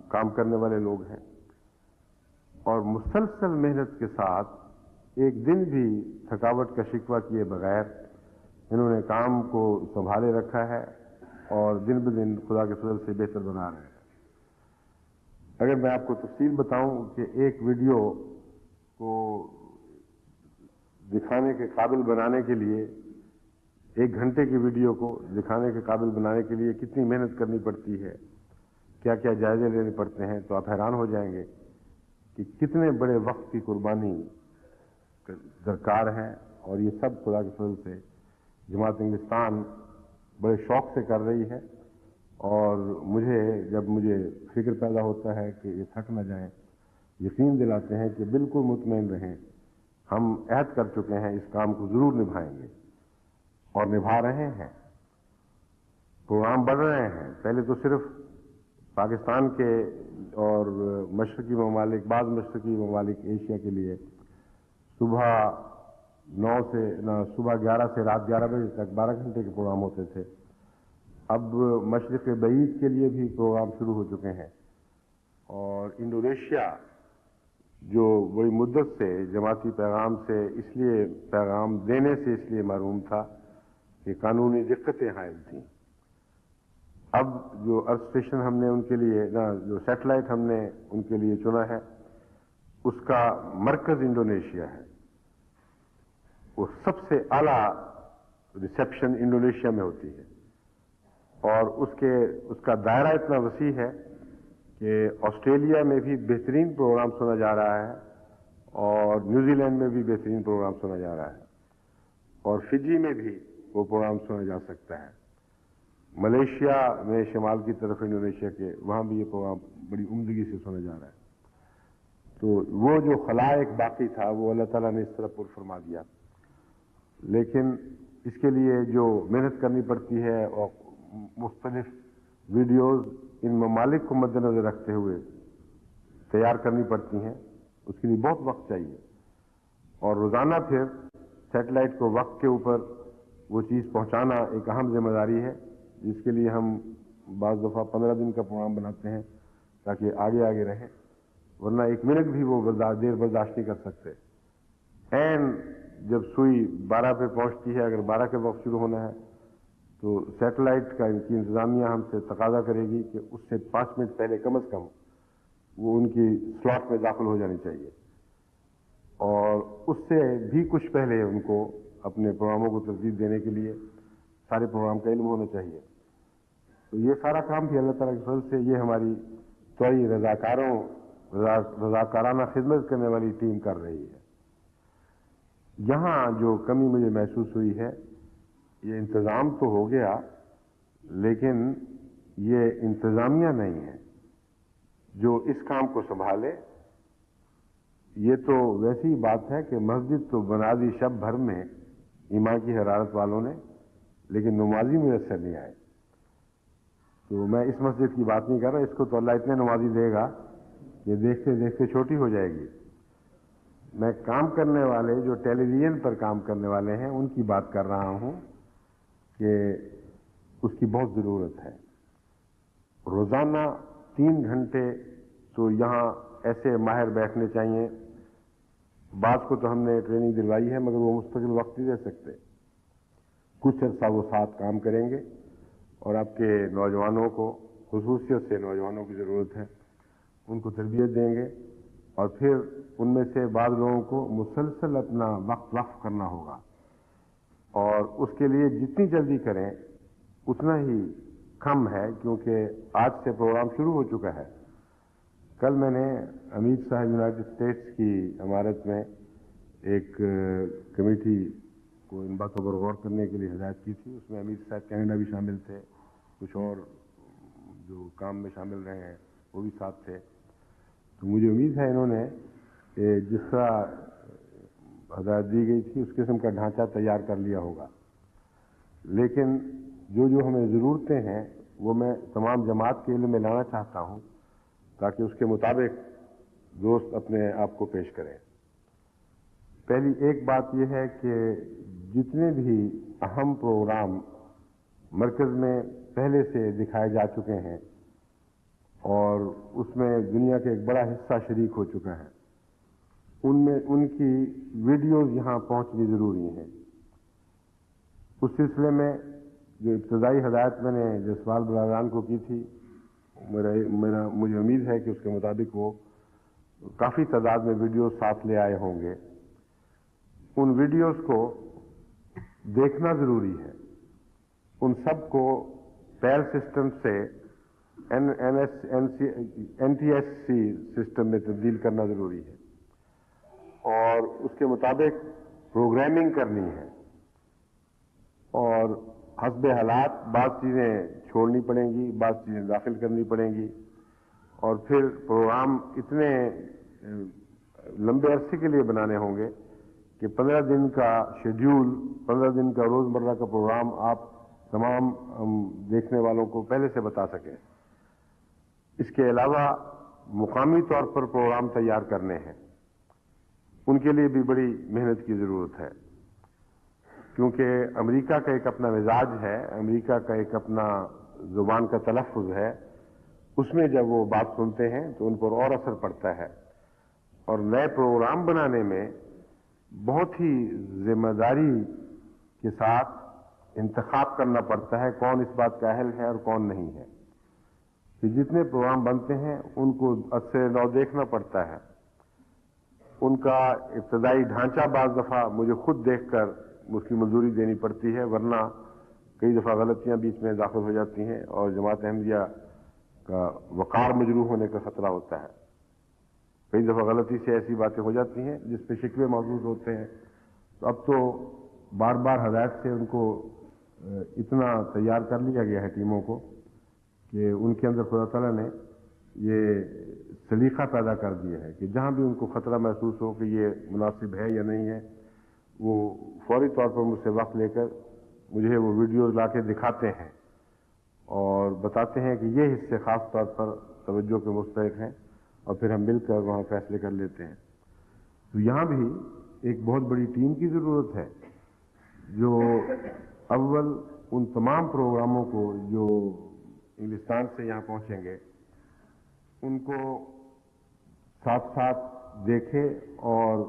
کام کرنے والے لوگ ہیں، اور مسلسل محنت کے ساتھ ایک دن بھی تھکاوٹ کا شکوہ کیے بغیر انہوں نے کام کو سنبھالے رکھا ہے اور دن بدن خدا کے فضل سے بہتر بنا رہے ہیں۔ اگر میں آپ کو تفصیل بتاؤں کہ ایک ویڈیو کو دکھانے کے قابل بنانے کے لیے، 1 گھنٹے کی ویڈیو کو دکھانے کے قابل بنانے کے لیے کتنی محنت کرنی پڑتی ہے، کیا کیا جائزے لینے پڑتے ہیں، تو آپ حیران ہو جائیں گے کہ کتنے بڑے وقت کی قربانی درکار ہے۔ اور یہ سب خدا کے فضل سے جماعت انگلستان بڑے شوق سے کر رہی ہے، اور جب مجھے فکر پیدا ہوتا ہے کہ یہ تھک نہ جائیں، یقین دلاتے ہیں کہ بالکل مطمئن رہیں، ہم عہد کر چکے ہیں اس کام کو ضرور نبھائیں گے، اور نبھا رہے ہیں۔ پروگرام بڑھ رہے ہیں۔ پہلے تو صرف پاکستان کے اور مشرقی ممالک، بعض مشرقی ممالک ایشیا کے لیے صبح 11 سے رات 11 بجے تک 12 گھنٹے کے پروگرام ہوتے تھے۔ اب مشرق بعید کے لیے بھی پروگرام شروع ہو چکے ہیں، اور انڈونیشیا جو بڑی مدت سے جماعتی پیغام سے اس لیے پیغام دینے سے اس لیے محروم تھا کہ قانونی دقتیں حائل تھیں، اب جو ارتھ اسٹیشن ہم نے ان کے لیے، جو سیٹلائٹ ہم نے ان کے لیے چنا ہے، اس کا مرکز انڈونیشیا ہے۔ وہ سب سے اعلیٰ ریسیپشن انڈونیشیا میں ہوتی ہے، اور اس کا دائرہ اتنا وسیع ہے کہ آسٹریلیا میں بھی بہترین پروگرام سنا جا رہا ہے، اور نیوزی لینڈ میں بھی بہترین پروگرام سنا جا رہا ہے، اور فجی میں بھی وہ پروگرام سنا جا سکتا ہے۔ ملیشیا میں شمال کی طرف انڈونیشیا کے، وہاں بھی یہ پروگرام بڑی عمدگی سے سنا جا رہا ہے۔ تو وہ جو خلا ایک باقی تھا وہ اللہ تعالیٰ نے اس طرح پر فرما دیا، لیکن اس کے لیے جو محنت کرنی پڑتی ہے اور مختلف ویڈیوز ان ممالک کو مد نظر رکھتے ہوئے تیار کرنی پڑتی ہیں، اس کے لیے بہت وقت چاہیے، اور روزانہ پھر سیٹلائٹ کو وقت کے اوپر وہ چیز پہنچانا ایک اہم ذمہ داری ہے، جس کے لیے ہم بعض دفعہ 15 دن کا پروگرام بناتے ہیں تاکہ آگے آگے رہیں، ورنہ 1 منٹ بھی وہ دیر برداشت نہیں کر سکتے۔ جب سوئی 12 پہ پہنچتی ہے، اگر 12 کے وقت شروع ہونا ہے تو سیٹلائٹ کا ان کی انتظامیہ ہم سے تقاضا کرے گی کہ اس سے 5 منٹ پہلے کم از کم وہ ان کی سلاٹ میں داخل ہو جانی چاہیے، اور اس سے بھی کچھ پہلے ان کو اپنے پروگراموں کو ترتیب دینے کے لیے سارے پروگرام کا علم ہونا چاہیے. تو یہ سارا کام بھی اللہ تعالیٰ کے فضل سے یہ ہماری توئی رضاکارانہ خدمت کرنے والی ٹیم کر رہی ہے. یہاں جو کمی مجھے محسوس ہوئی ہے، یہ انتظام تو ہو گیا لیکن یہ انتظامیہ نہیں ہے جو اس کام کو سنبھالے. یہ تو ویسی بات ہے کہ مسجد تو بنا دی شب بھر میں ایمان کی حرارت والوں نے، لیکن نمازی میسر نہیں آئے. تو میں اس مسجد کی بات نہیں کر رہا، اس کو تو اللہ اتنے نمازی دے گا کہ دیکھتے دیکھتے چھوٹی ہو جائے گی. میں کام کرنے والے جو ٹیلی ویژن پر کام کرنے والے ہیں ان کی بات کر رہا ہوں کہ اس کی بہت ضرورت ہے. روزانہ 3 گھنٹے تو یہاں ایسے ماہر بیٹھنے چاہیے. بعض کو تو ہم نے ٹریننگ دلوائی ہے مگر وہ مستقل وقت نہیں دے سکتے. کچھ عرصہ وہ ساتھ کام کریں گے اور آپ کے نوجوانوں کو، خصوصیت سے نوجوانوں کی ضرورت ہے، ان کو تربیت دیں گے اور پھر ان میں سے بعض لوگوں کو مسلسل اپنا وقت وقف کرنا ہوگا. اور اس کے لیے جتنی جلدی کریں اتنا ہی کم ہے، کیونکہ آج سے پروگرام شروع ہو چکا ہے. کل میں نے امیر صاحب یونائٹڈ اسٹیٹس کی عمارت میں ایک کمیٹی کو ان باتوں پر غور کرنے کے لیے ہدایت کی تھی. اس میں امیر صاحب کینیڈا بھی شامل تھے، کچھ اور جو کام میں شامل رہے ہیں وہ بھی ساتھ تھے. تو مجھے امید ہے انہوں نے جس طرح ہدایت دی گئی تھی اس قسم کا ڈھانچہ تیار کر لیا ہوگا. لیکن جو ہمیں ضرورتیں ہیں وہ میں تمام جماعت کے علم میں لانا چاہتا ہوں تاکہ اس کے مطابق دوست اپنے آپ کو پیش کریں. پہلی ایک بات یہ ہے کہ جتنے بھی اہم پروگرام مرکز میں پہلے سے دکھائے جا چکے ہیں اور اس میں دنیا کا ایک بڑا حصہ شریک ہو چکا ہے، ان میں ان کی ویڈیوز یہاں پہنچنی ضروری ہیں. اس سلسلے میں جو ابتدائی ہدایت میں نے جسوال برادران کو کی تھی، مجھے امید ہے کہ اس کے مطابق وہ کافی تعداد میں ویڈیوز ساتھ لے آئے ہوں گے. ان ویڈیوز کو دیکھنا ضروری ہے. ان سب کو پیل سسٹم سے NTSC سسٹم میں تبدیل کرنا ضروری ہے اور اس کے مطابق پروگرامنگ کرنی ہے. اور حسب حالات بعض چیزیں چھوڑنی پڑیں گی، بعض چیزیں داخل کرنی پڑیں گی، اور پھر پروگرام اتنے لمبے عرصے کے لیے بنانے ہوں گے کہ 15 دن کا شیڈیول، 15 دن کا روزمرہ کا پروگرام آپ تمام دیکھنے والوں کو پہلے سے بتا سکیں. اس کے علاوہ مقامی طور پر پروگرام تیار کرنے ہیں، ان کے لیے بھی بڑی محنت کی ضرورت ہے، کیونکہ امریکہ کا ایک اپنا مزاج ہے، امریکہ کا ایک اپنا زبان کا تلفظ ہے. اس میں جب وہ بات سنتے ہیں تو ان پر اور اثر پڑتا ہے. اور نئے پروگرام بنانے میں بہت ہی ذمہ داری کے ساتھ انتخاب کرنا پڑتا ہے کون اس بات کا اہل ہے اور کون نہیں ہے. کہ جتنے پروگرام بنتے ہیں ان کو اثر نو دیکھنا پڑتا ہے. ان کا ابتدائی ڈھانچہ بعض دفعہ مجھے خود دیکھ کر اس کی منظوری دینی پڑتی ہے، ورنہ کئی دفعہ غلطیاں بیچ میں داخل ہو جاتی ہیں اور جماعت احمدیہ کا وقار مجروح ہونے کا خطرہ ہوتا ہے. کئی دفعہ غلطی سے ایسی باتیں ہو جاتی ہیں جس پہ شکوے موجود ہوتے ہیں. تو اب تو بار بار ہدایت سے ان کو اتنا تیار کر لیا گیا ہے ٹیموں کو کہ ان کے اندر خدا تعالیٰ نے یہ سلیقہ پیدا کر دیا ہے کہ جہاں بھی ان کو خطرہ محسوس ہو کہ یہ مناسب ہے یا نہیں ہے، وہ فوری طور پر مجھ سے وقت لے کر مجھے وہ ویڈیوز لا کے دکھاتے ہیں اور بتاتے ہیں کہ یہ حصے خاص طور پر توجہ کے مستحق ہیں، اور پھر ہم مل کر وہاں فیصلے کر لیتے ہیں. تو یہاں بھی ایک بہت بڑی ٹیم کی ضرورت ہے جو اول ان تمام پروگراموں کو جو انگلستان سے یہاں پہنچیں گے ان کو ساتھ ساتھ دیکھے اور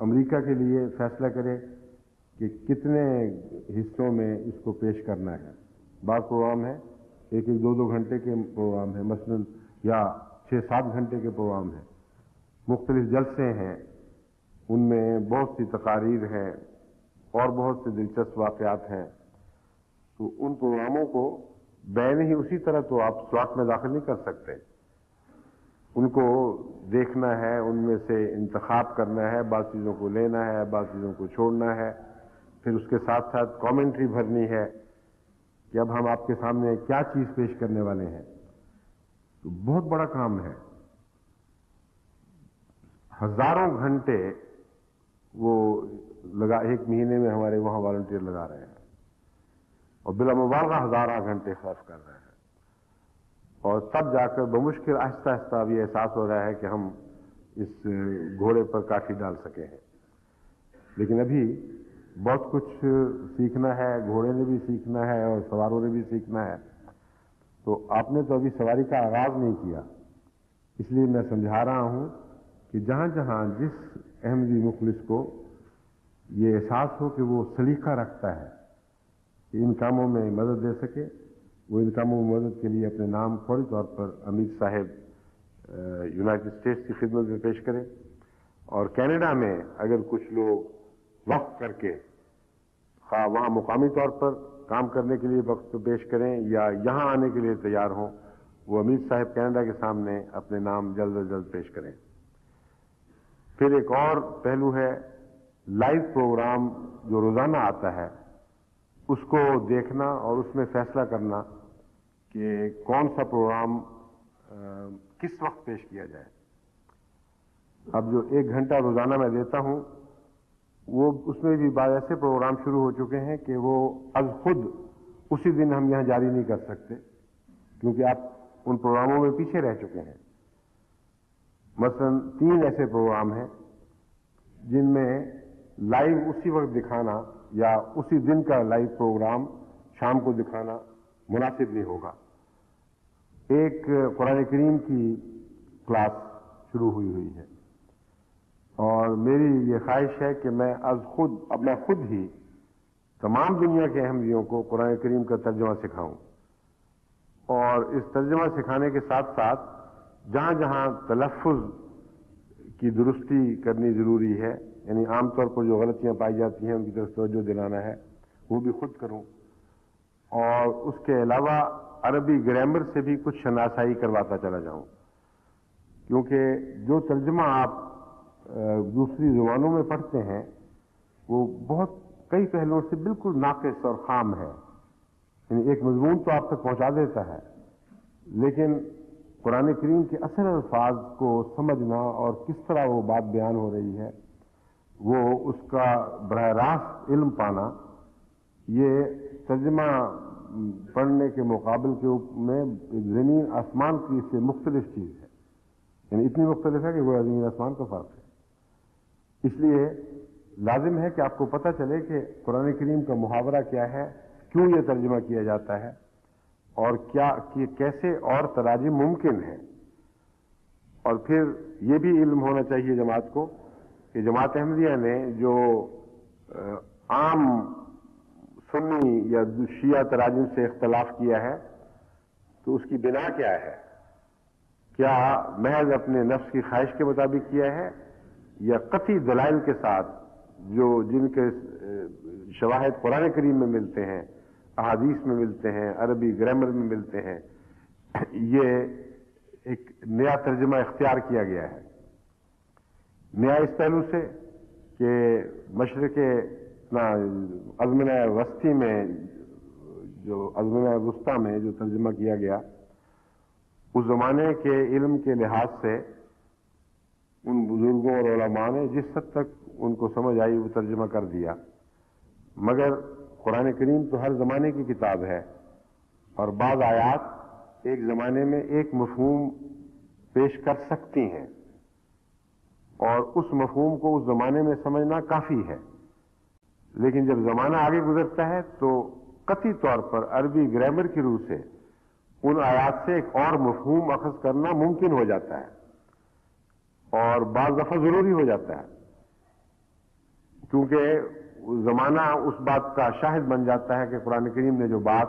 امریکہ کے لیے فیصلہ کرے کہ کتنے حصوں میں اس کو پیش کرنا ہے. بعض پروگرام ہیں 1-2 گھنٹے کے پروگرام ہیں، مثلا یا 6-7 گھنٹے کے پروگرام ہیں، مختلف جلسے ہیں، ان میں بہت سی تقاریر ہیں اور بہت سے دلچسپ واقعات ہیں. تو ان پروگراموں کو بین ہی اسی طرح تو آپ سلاٹ میں داخل نہیں کر سکتے. ان کو دیکھنا ہے، ان میں سے انتخاب کرنا ہے، بعض چیزوں کو لینا ہے، بعض چیزوں کو چھوڑنا ہے، پھر اس کے ساتھ ساتھ کامنٹری بھرنی ہے کہ اب ہم آپ کے سامنے کیا چیز پیش کرنے والے ہیں. تو بہت بڑا کام ہے. ہزاروں گھنٹے وہ ایک مہینے میں ہمارے وہاں والنٹیئر لگا رہے ہیں اور بلا مبالغہ ہزارہ گھنٹے خرچ کر رہے ہیں. اور تب جا کر بمشکل آہستہ آہستہ اب یہ احساس ہو رہا ہے کہ ہم اس گھوڑے پر کافی ڈال سکے ہیں. لیکن ابھی بہت کچھ سیکھنا ہے، گھوڑے نے بھی سیکھنا ہے اور سواروں نے بھی سیکھنا ہے. تو آپ نے تو ابھی سواری کا آغاز نہیں کیا، اس لیے میں سمجھا رہا ہوں کہ جہاں جہاں جس احمدی مخلص کو یہ احساس ہو کہ وہ سلیقہ رکھتا ہے کہ ان کاموں میں مدد دے سکے، وہ ان کاموں میں مدد کے لیے اپنے نام فوری طور پر امیر صاحب یونائٹڈ اسٹیٹس کی خدمت میں پیش کرے. اور کینیڈا میں اگر کچھ لوگ وقف کر کے خواہ وہاں مقامی طور پر کام کرنے کے لیے وقت پیش کریں یا یہاں آنے کے لیے تیار ہوں، وہ امیر صاحب کینیڈا کے سامنے اپنے نام جلد از جلد پیش کریں. پھر ایک اور پہلو ہے لائیو پروگرام جو روزانہ آتا ہے، اس کو دیکھنا اور اس میں فیصلہ کرنا کہ کون سا پروگرام کس وقت پیش کیا جائے. اب جو 1 گھنٹہ روزانہ میں دیتا ہوں، وہ اس میں بھی بعض ایسے پروگرام شروع ہو چکے ہیں کہ وہ از خود اسی دن ہم یہاں جاری نہیں کر سکتے کیونکہ آپ ان پروگراموں میں پیچھے رہ چکے ہیں. مثلا 3 ایسے پروگرام ہیں جن میں لائیو اسی وقت دکھانا یا اسی دن کا لائیو پروگرام شام کو دکھانا مناسب نہیں ہوگا. ایک قرآن کریم کی کلاس شروع ہوئی ہے اور میری یہ خواہش ہے کہ میں خود ہی تمام دنیا کے احمدیوں کو قرآن کریم کا ترجمہ سکھاؤں. اور اس ترجمہ سکھانے کے ساتھ ساتھ جہاں جہاں تلفظ کی درستی کرنی ضروری ہے، یعنی عام طور پر جو غلطیاں پائی جاتی ہیں ان کی طرف توجہ دلانا ہے، وہ بھی خود کروں. اور اس کے علاوہ عربی گرامر سے بھی کچھ شناسائی کرواتا چلا جاؤں، کیونکہ جو ترجمہ آپ دوسری زبانوں میں پڑھتے ہیں وہ بہت کئی پہلوؤں سے بالکل ناقص اور خام ہے. یعنی ایک مضمون تو آپ تک پہنچا دیتا ہے، لیکن قرآن کریم کے اصل الفاظ کو سمجھنا اور کس طرح وہ بات بیان ہو رہی ہے، وہ اس کا براہ راست علم پانا، یہ ترجمہ پڑھنے کے مقابل کے میں زمین آسمان کی سے مختلف چیز ہے. یعنی اتنی مختلف ہے کہ وہ زمین آسمان کا فرق ہے. اس لیے لازم ہے کہ آپ کو پتہ چلے کہ قرآن کریم کا محاورہ کیا ہے، کیوں یہ ترجمہ کیا جاتا ہے اور کیسے اور تراجم ممکن ہیں. اور پھر یہ بھی علم ہونا چاہیے جماعت کو کہ جماعت احمدیہ نے جو عام سنی یا شیعہ تراجم سے اختلاف کیا ہے تو اس کی بنا کیا ہے. کیا محض اپنے نفس کی خواہش کے مطابق کیا ہے یا قطعی دلائل کے ساتھ جن کے شواہد قرآن کریم میں ملتے ہیں، احادیث میں ملتے ہیں، عربی گرامر میں ملتے ہیں، یہ ایک نیا ترجمہ اختیار کیا گیا ہے. نیا اس پہلو سے کہ مشرق ازمنہ وسطی میں جو ازمنہ وسطی میں جو ترجمہ کیا گیا، اس زمانے کے علم کے لحاظ سے ان بزرگوں اور علماء نے جس حد تک ان کو سمجھ آئی وہ ترجمہ کر دیا. مگر قرآن کریم تو ہر زمانے کی کتاب ہے اور بعض آیات ایک زمانے میں ایک مفہوم پیش کر سکتی ہیں اور اس مفہوم کو اس زمانے میں سمجھنا کافی ہے. لیکن جب زمانہ آگے گزرتا ہے تو قطعی طور پر عربی گرامر کی روح سے ان آیات سے ایک اور مفہوم اخذ کرنا ممکن ہو جاتا ہے اور بعض دفعہ ضروری ہو جاتا ہے، کیونکہ زمانہ اس بات کا شاہد بن جاتا ہے کہ قرآن کریم نے جو بات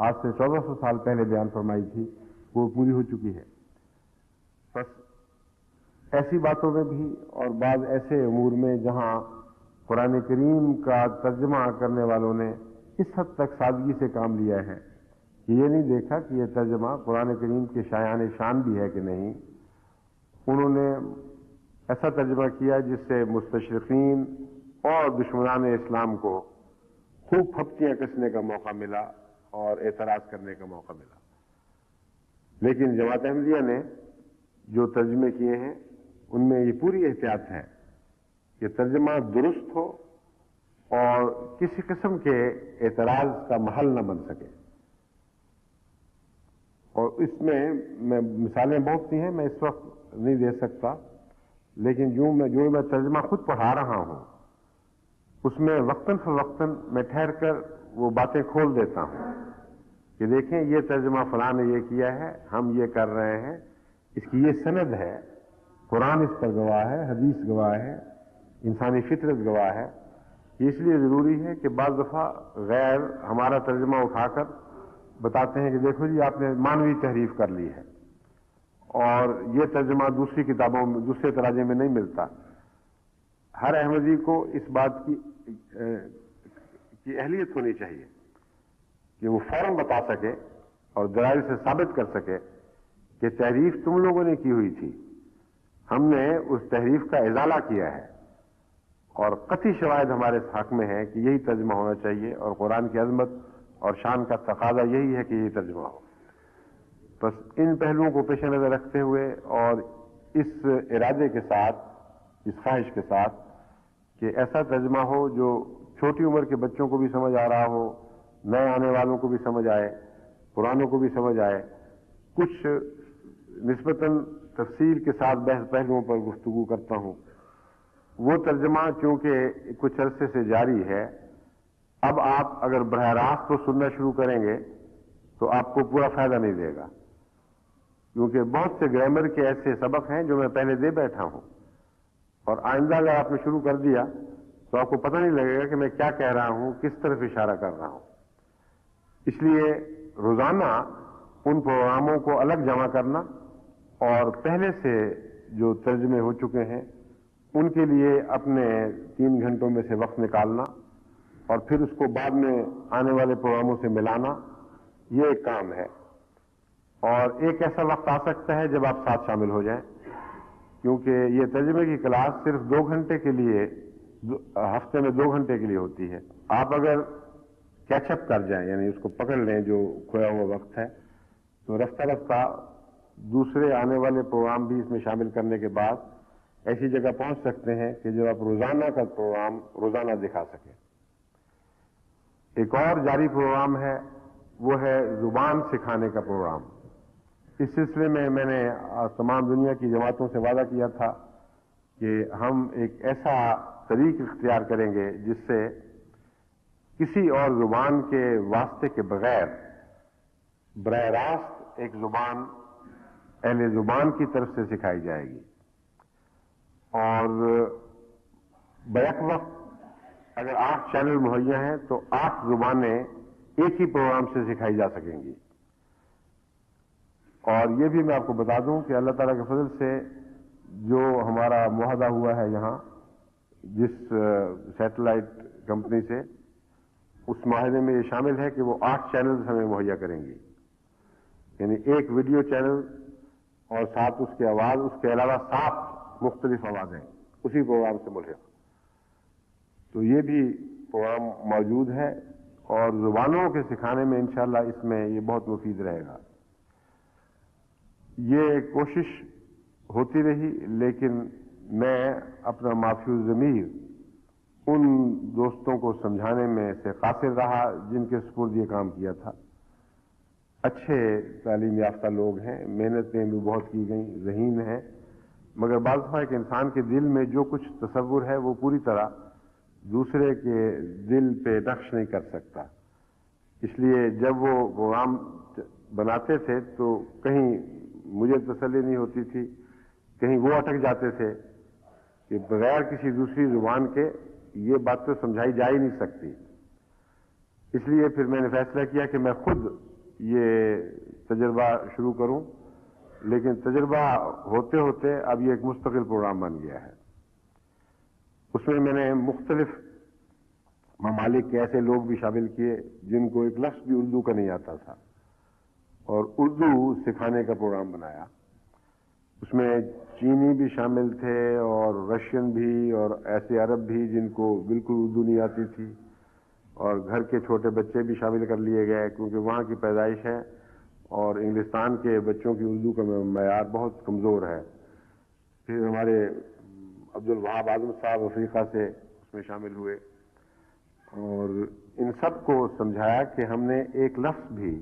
آج سے 1400 سال پہلے بیان فرمائی تھی وہ پوری ہو چکی ہے. بس ایسی باتوں میں بھی اور بعض ایسے امور میں جہاں قرآن کریم کا ترجمہ کرنے والوں نے اس حد تک سادگی سے کام لیا ہے کہ یہ نہیں دیکھا کہ یہ ترجمہ قرآن کریم کے شایان شان بھی ہے کہ نہیں. انہوں نے ایسا ترجمہ کیا جس سے مستشرقین اور دشمنان اسلام کو خوب پھپتیاں کسنے کا موقع ملا اور اعتراض کرنے کا موقع ملا. لیکن جماعت احمدیہ نے جو ترجمے کیے ہیں ان میں یہ پوری احتیاط ہے کہ ترجمہ درست ہو اور کسی قسم کے اعتراض کا محل نہ بن سکے. اور اس میں مثالیں بہت سی ہیں، میں اس وقت نہیں دے سکتا، لیکن جو میں ترجمہ خود پڑھا رہا ہوں اس میں وقتاً فوقتاً میں ٹھہر کر وہ باتیں کھول دیتا ہوں کہ دیکھیں یہ ترجمہ فلاں نے یہ کیا ہے، ہم یہ کر رہے ہیں، اس کی یہ سند ہے، قرآن اس پر گواہ ہے، حدیث گواہ ہے، انسانی فطرت گواہ ہے. یہ اس لیے ضروری ہے کہ بعض دفعہ غیر ہمارا ترجمہ اٹھا کر بتاتے ہیں کہ دیکھو جی آپ نے مانوی تحریف کر لی ہے اور یہ ترجمہ دوسری کتابوں میں دوسرے تراجم میں نہیں ملتا. ہر احمدی کو اس بات کی اہلیت ہونی چاہیے کہ وہ فوراً بتا سکے اور دلائل سے ثابت کر سکے کہ تحریف تم لوگوں نے کی ہوئی تھی، ہم نے اس تحریف کا ازالہ کیا ہے اور قطعی شواہد ہمارے حق میں ہے کہ یہی ترجمہ ہونا چاہیے اور قرآن کی عظمت اور شان کا تقاضا یہی ہے کہ یہ ترجمہ ہو. بس ان پہلوؤں کو پیش نظر رکھتے ہوئے اور اس ارادے کے ساتھ، اس خواہش کے ساتھ کہ ایسا ترجمہ ہو جو چھوٹی عمر کے بچوں کو بھی سمجھ آ رہا ہو، نئے آنے والوں کو بھی سمجھ آئے، پرانوں کو بھی سمجھ آئے، کچھ نسبتاً تفصیل کے ساتھ بحث پہلوؤں پر گفتگو کرتا ہوں. وہ ترجمہ چونکہ کچھ عرصے سے جاری ہے، اب آپ اگر براہ راست کو سننا شروع کریں گے تو آپ کو پورا فائدہ نہیں دے گا، کیونکہ بہت سے گرامر کے ایسے سبق ہیں جو میں پہلے دے بیٹھا ہوں اور آئندہ اگر آپ نے شروع کر دیا تو آپ کو پتہ نہیں لگے گا کہ میں کیا کہہ رہا ہوں، کس طرف اشارہ کر رہا ہوں. اس لیے روزانہ ان پروگراموں کو الگ جمع کرنا اور پہلے سے جو ترجمے ہو چکے ہیں ان کے لیے اپنے 3 گھنٹوں میں سے وقت نکالنا اور پھر اس کو بعد میں آنے والے پروگراموں سے ملانا، یہ ایک کام ہے. اور ایک ایسا وقت آ سکتا ہے جب آپ ساتھ شامل ہو جائیں، کیونکہ یہ ترجمے کی کلاس صرف 2 گھنٹے کے لیے، ہفتے میں 2 گھنٹے کے لیے ہوتی ہے. آپ اگر کیچ اپ کر جائیں، یعنی اس کو پکڑ لیں جو کھویا ہوا وقت ہے، تو رفتہ رفتہ دوسرے آنے والے پروگرام بھی اس میں شامل کرنے کے بعد ایسی جگہ پہنچ سکتے ہیں کہ جو آپ روزانہ کا پروگرام روزانہ دکھا سکیں. ایک اور جاری پروگرام ہے، وہ ہے زبان سکھانے کا پروگرام. اس سلسلے میں میں نے تمام دنیا کی جماعتوں سے وعدہ کیا تھا کہ ہم ایک ایسا طریق اختیار کریں گے جس سے کسی اور زبان کے واسطے کے بغیر براہ راست ایک زبان اہل زبان کی طرف سے سکھائی جائے گی. اور بیک وقت اگر 8 چینل مہیا ہیں تو 8 زبانیں ایک ہی پروگرام سے سکھائی جا سکیں گی. اور یہ بھی میں آپ کو بتا دوں کہ اللہ تعالیٰ کے فضل سے جو ہمارا معاہدہ ہوا ہے یہاں جس سیٹلائٹ کمپنی سے، اس معاہدے میں یہ شامل ہے کہ وہ 8 چینلز ہمیں مہیا کریں گی، یعنی ایک ویڈیو چینل اور ساتھ اس کی آواز، اس کے علاوہ 7 مختلف آوازیں اسی پروگرام سے ملحق. تو یہ بھی پروگرام موجود ہے اور زبانوں کے سکھانے میں انشاءاللہ اس میں یہ بہت مفید رہے گا. یہ کوشش ہوتی رہی، لیکن میں اپنا معافی الضمیر ان دوستوں کو سمجھانے میں سے قاصر رہا جن کے سپرد یہ کام کیا تھا. اچھے تعلیم یافتہ لوگ ہیں، محنتیں بھی بہت کی گئیں، ذہین ہیں، مگر بعض دفعہ ایک انسان کے دل میں جو کچھ تصور ہے وہ پوری طرح دوسرے کے دل پہ نقش نہیں کر سکتا. اس لیے جب وہ پروگرام بناتے تھے تو کہیں مجھے تسلی نہیں ہوتی تھی، کہیں وہ اٹک جاتے تھے کہ بغیر کسی دوسری زبان کے یہ بات تو سمجھائی جا ہی نہیں سکتی. اس لیے پھر میں نے فیصلہ کیا کہ میں خود یہ تجربہ شروع کروں، لیکن تجربہ ہوتے ہوتے اب یہ ایک مستقل پروگرام بن گیا ہے. اس میں میں نے مختلف ممالک کے ایسے لوگ بھی شامل کیے جن کو ایک لفظ بھی اردو کا نہیں آتا تھا، اور اردو سکھانے کا پروگرام بنایا۔ اس میں چینی بھی شامل تھے اور رشین بھی اور ایسے عرب بھی جن کو بالکل اردو نہیں آتی تھی، اور گھر کے چھوٹے بچے بھی شامل کر لیے گئے کیونکہ وہاں کی پیدائش ہے، اور انگلستان کے بچوں کی اردو کا معیار بہت کمزور ہے۔ پھر ہمارے عبدالوہاب اعظم صاحب افریقہ سے اس میں شامل ہوئے، اور ان سب کو سمجھایا کہ ہم نے ایک لفظ بھی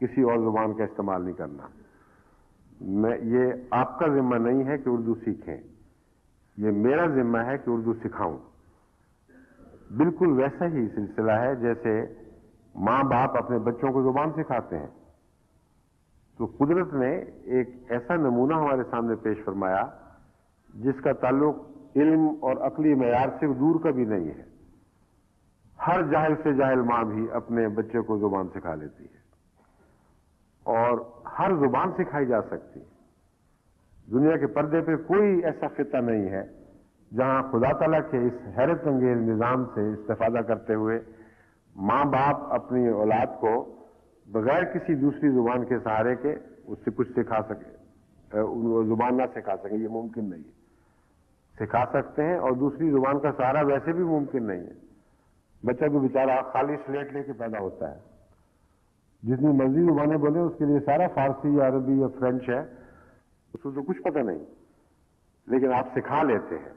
کسی اور زبان کا استعمال نہیں کرنا۔ یہ آپ کا ذمہ نہیں ہے کہ اردو سیکھیں، یہ میرا ذمہ ہے کہ اردو سکھاؤں۔ بالکل ویسا ہی سلسلہ ہے جیسے ماں باپ اپنے بچوں کو زبان سکھاتے ہیں۔ تو قدرت نے ایک ایسا نمونہ ہمارے سامنے پیش فرمایا جس کا تعلق علم اور عقلی معیار سے دور کا بھی نہیں ہے۔ ہر جاہل سے جاہل ماں بھی اپنے بچے کو زبان سکھا لیتی ہے، اور ہر زبان سکھائی جا سکتی ہے۔ دنیا کے پردے پہ کوئی ایسا خطہ نہیں ہے جہاں خدا تعالیٰ کے اس حیرت انگیز نظام سے استفادہ کرتے ہوئے ماں باپ اپنی اولاد کو بغیر کسی دوسری زبان کے سہارے کے اس سے کچھ سکھا سکے، زبان نہ سکھا سکیں، یہ ممکن نہیں ہے۔ سکھا سکتے ہیں، اور دوسری زبان کا سہارا ویسے بھی ممکن نہیں ہے۔ بچہ تو بیچارہ خالی سلیٹ لے کے پیدا ہوتا ہے، جتنی مرضی زبانیں بولے اس کے لیے سارا فارسی یا عربی یا فرینچ ہے، اس کو تو کچھ پتہ نہیں، لیکن آپ سکھا لیتے ہیں۔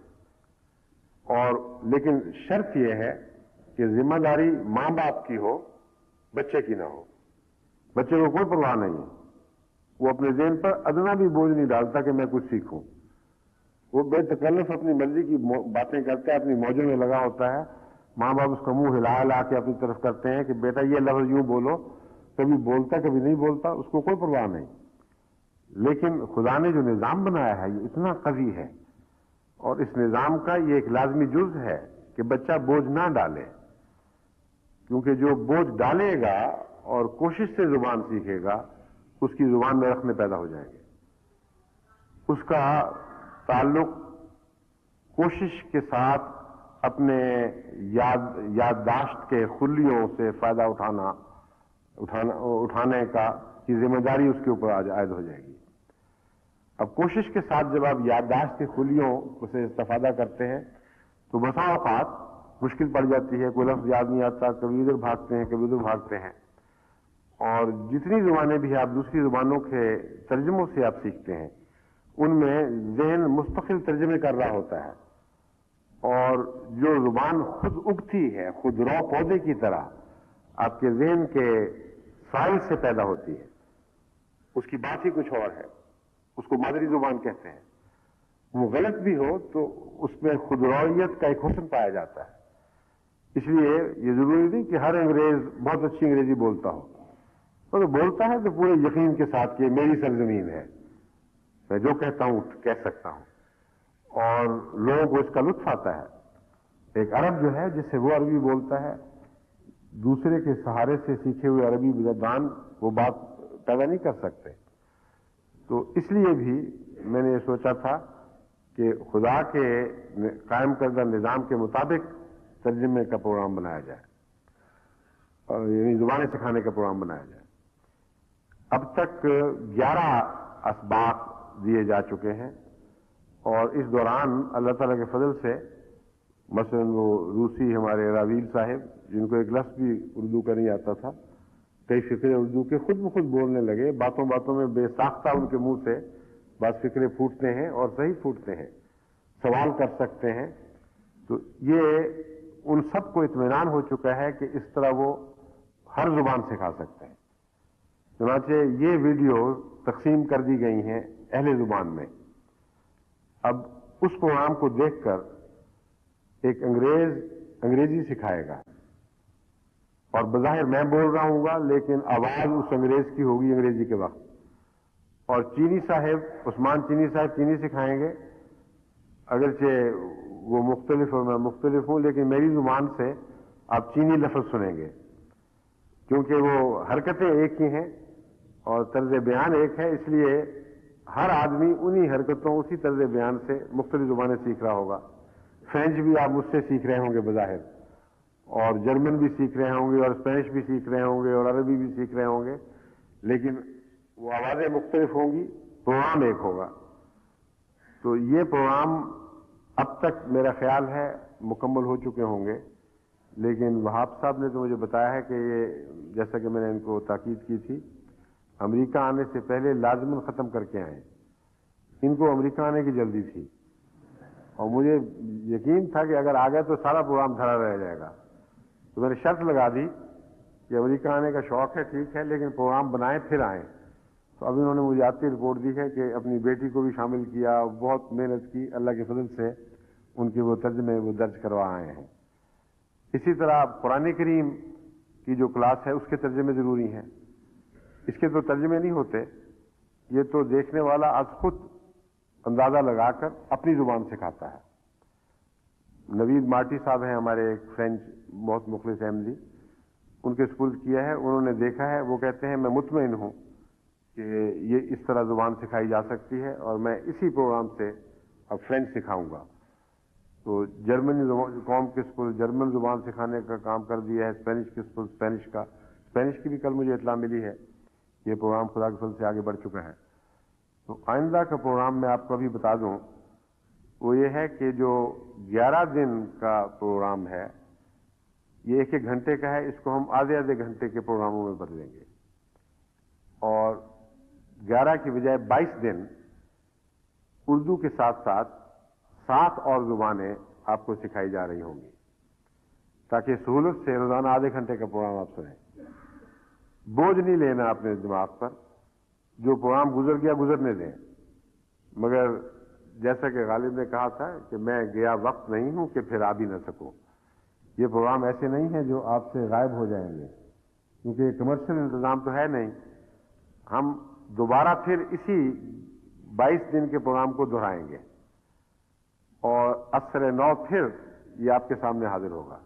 اور لیکن شرط یہ ہے کہ ذمہ داری ماں باپ کی ہو، بچے کی نہ ہو۔ بچے کو کوئی پرواہ نہیں ہے، وہ اپنے ذہن پر ادنا بھی بوجھ نہیں ڈالتا کہ میں کچھ سیکھوں۔ وہ بے تکلف اپنی مرضی کی باتیں کرتا ہے، اپنی موجوں میں لگا ہوتا ہے۔ ماں باپ اس کا منہ ہلا ہلا کے اپنی طرف کرتے ہیں کہ بیٹا یہ لفظ یوں بولو، کبھی بولتا کبھی نہیں بولتا، اس کو کوئی پرواہ نہیں۔ لیکن خدا نے جو نظام بنایا ہے یہ اتنا قوی ہے، اور اس نظام کا یہ ایک لازمی جز ہے کہ بچہ بوجھ نہ ڈالے، کیونکہ جو بوجھ ڈالے گا اور کوشش سے زبان سیکھے گا اس کی زبان میں رکھنے پیدا ہو جائیں گے۔ اس کا تعلق کوشش کے ساتھ اپنے یادداشت کے خلیوں سے فائدہ اٹھانے کی ذمہ داری اس کے اوپر عائد ہو جائے گی۔ اب کوشش کے ساتھ جب آپ یادداشت کے خلیوں سے استفادہ کرتے ہیں تو بسا اوقات مشکل پڑ جاتی ہے، کوئی لفظ یاد نہیں آتا، کبھی ادھر بھاگتے ہیں کبھی ادھر بھاگتے ہیں۔ اور جتنی زبانیں بھی آپ دوسری زبانوں کے ترجموں سے آپ سیکھتے ہیں ان میں ذہن مستقل ترجمے کر رہا ہوتا ہے، اور جو زبان خود اگتی ہے، خود رو پودے کی طرح آپ کے ذہن کے سائل سے پیدا ہوتی ہے، اس کی بات ہی کچھ اور ہے، اس کو مادری زبان کہتے ہیں۔ وہ غلط بھی ہو تو اس میں خود رویت کا ایک حسن پایا جاتا ہے۔ اس لیے یہ ضروری نہیں کہ ہر انگریز بہت اچھی انگریزی بولتا ہو، تو بولتا ہے تو پورے یقین کے ساتھ کہ میری سرزمین ہے، میں جو کہتا ہوں کہہ سکتا ہوں، اور لوگوں کو اس کا لطف آتا ہے۔ ایک عرب جو ہے جس سے وہ عربی بولتا ہے، دوسرے کے سہارے سے سیکھے ہوئے عربی زبان وہ بات پیدا نہیں کر سکتے۔ تو اس لیے بھی میں نے یہ سوچا تھا کہ خدا کے قائم کردہ نظام کے مطابق ترجمے کا پروگرام بنایا جائے، اور یعنی زبانیں سکھانے کا پروگرام بنایا جائے۔ اب تک 11 اسباق دیے جا چکے ہیں، اور اس دوران اللہ تعالیٰ کے فضل سے مثلا وہ روسی ہمارے راویل صاحب جن کو ایک لفظ بھی اردو کا نہیں آتا تھا، کئی فقرے اردو کے خود بخود بولنے لگے، باتوں باتوں میں بے ساختہ ان کے منہ سے بعض فقرے پھوٹتے ہیں اور صحیح پھوٹتے ہیں، سوال کر سکتے ہیں۔ تو یہ ان سب کو اطمینان ہو چکا ہے کہ اس طرح وہ ہر زبان سکھا سکتے ہیں۔ چنانچہ یہ ویڈیو تقسیم کر دی گئی ہیں اہل زبان میں۔ اب اس پروگرام کو دیکھ کر ایک انگریز انگریزی سکھائے گا، اور بظاہر میں بول رہا ہوں گا لیکن آواز اس انگریز کی ہوگی انگریزی کے وقت، اور چینی صاحب عثمان چینی صاحب چینی سکھائیں گے، اگرچہ وہ مختلف اور میں مختلف ہوں، لیکن میری زبان سے آپ چینی لفظ سنیں گے، کیونکہ وہ حرکتیں ایک ہی ہیں اور طرز بیان ایک ہے، اس لیے ہر آدمی انہی حرکتوں اسی طرز بیان سے مختلف زبانیں سیکھ رہا ہوگا۔ فرینچ بھی آپ مجھ سے سیکھ رہے ہوں گے بظاہر، اور جرمن بھی سیکھ رہے ہوں گے اور اسپینش بھی سیکھ رہے ہوں گے اور عربی بھی سیکھ رہے ہوں گے، لیکن وہ آوازیں مختلف ہوں گی، پروگرام ایک ہوگا۔ تو یہ پروگرام اب تک میرا خیال ہے مکمل ہو چکے ہوں گے، لیکن وہاب صاحب نے تو مجھے بتایا ہے کہ یہ جیسا کہ میں نے ان کو تاکید کی تھی، امریکہ آنے سے پہلے لازماً ختم کر کے آئیں۔ ان کو امریکہ آنے کی جلدی تھی اور مجھے یقین تھا کہ اگر آ گئے تو سارا پروگرام دھرا رہ جائے گا، تو میں نے شرط لگا دی کہ امریکہ آنے کا شوق ہے ٹھیک ہے، لیکن پروگرام بنائیں پھر آئیں۔ تو اب انہوں نے مجھے آتی رپورٹ دی ہے کہ اپنی بیٹی کو بھی شامل کیا، بہت محنت کی، اللہ کے فضل سے ان کے وہ ترجمے وہ درج کروا آئے ہیں۔ اسی طرح قرآن کریم کی جو کلاس ہے اس کے ترجمے ضروری ہیں، اس کے تو ترجمے نہیں ہوتے، یہ تو دیکھنے والا از خود اندازہ لگا کر اپنی زبان سکھاتا ہے۔ نوید مارٹی صاحب ہیں ہمارے ایک فرینچ بہت مخلص احمدی، ان کے اسکول کیا ہے، انہوں نے دیکھا ہے، وہ کہتے ہیں میں مطمئن ہوں کہ یہ اس طرح زبان سکھائی جا سکتی ہے اور میں اسی پروگرام سے اب فرینچ سکھاؤں گا۔ تو جرمنی قوم کے اسکول جرمن زبان سکھانے کا کام کر دیا ہے، اسپینش کے اسکول اسپینش کا، اسپینش کی بھی کل مجھے اطلاع ملی ہے، یہ پروگرام خدا کے فضل سے آگے بڑھ چکا ہے۔ تو آئندہ کا پروگرام میں آپ کو ابھی بتا دوں، وہ یہ ہے کہ جو 11 دن کا پروگرام ہے یہ 1-1 گھنٹے کا ہے، اس کو ہم آدھے گھنٹے کے پروگراموں میں بدلیں گے، اور 11 کی بجائے 22 دن اردو کے ساتھ ساتھ 7 اور زبانیں آپ کو سکھائی جا رہی ہوں گی، تاکہ سہولت سے روزانہ آدھے گھنٹے کا پروگرام آپ سنیں۔ بوجھ نہیں لینا اپنے دماغ پر، جو پروگرام گزر گیا گزرنے دیں، مگر جیسا کہ غالب نے کہا تھا کہ میں گیا وقت نہیں ہوں کہ پھر آ بھی نہ سکوں۔ یہ پروگرام ایسے نہیں ہیں جو آپ سے غائب ہو جائیں گے، کیونکہ کمرشل انتظام تو ہے نہیں، ہم دوبارہ پھر اسی 22 دن کے پروگرام کو دہرائیں گے اور اثر نو پھر یہ آپ کے سامنے حاضر ہوگا۔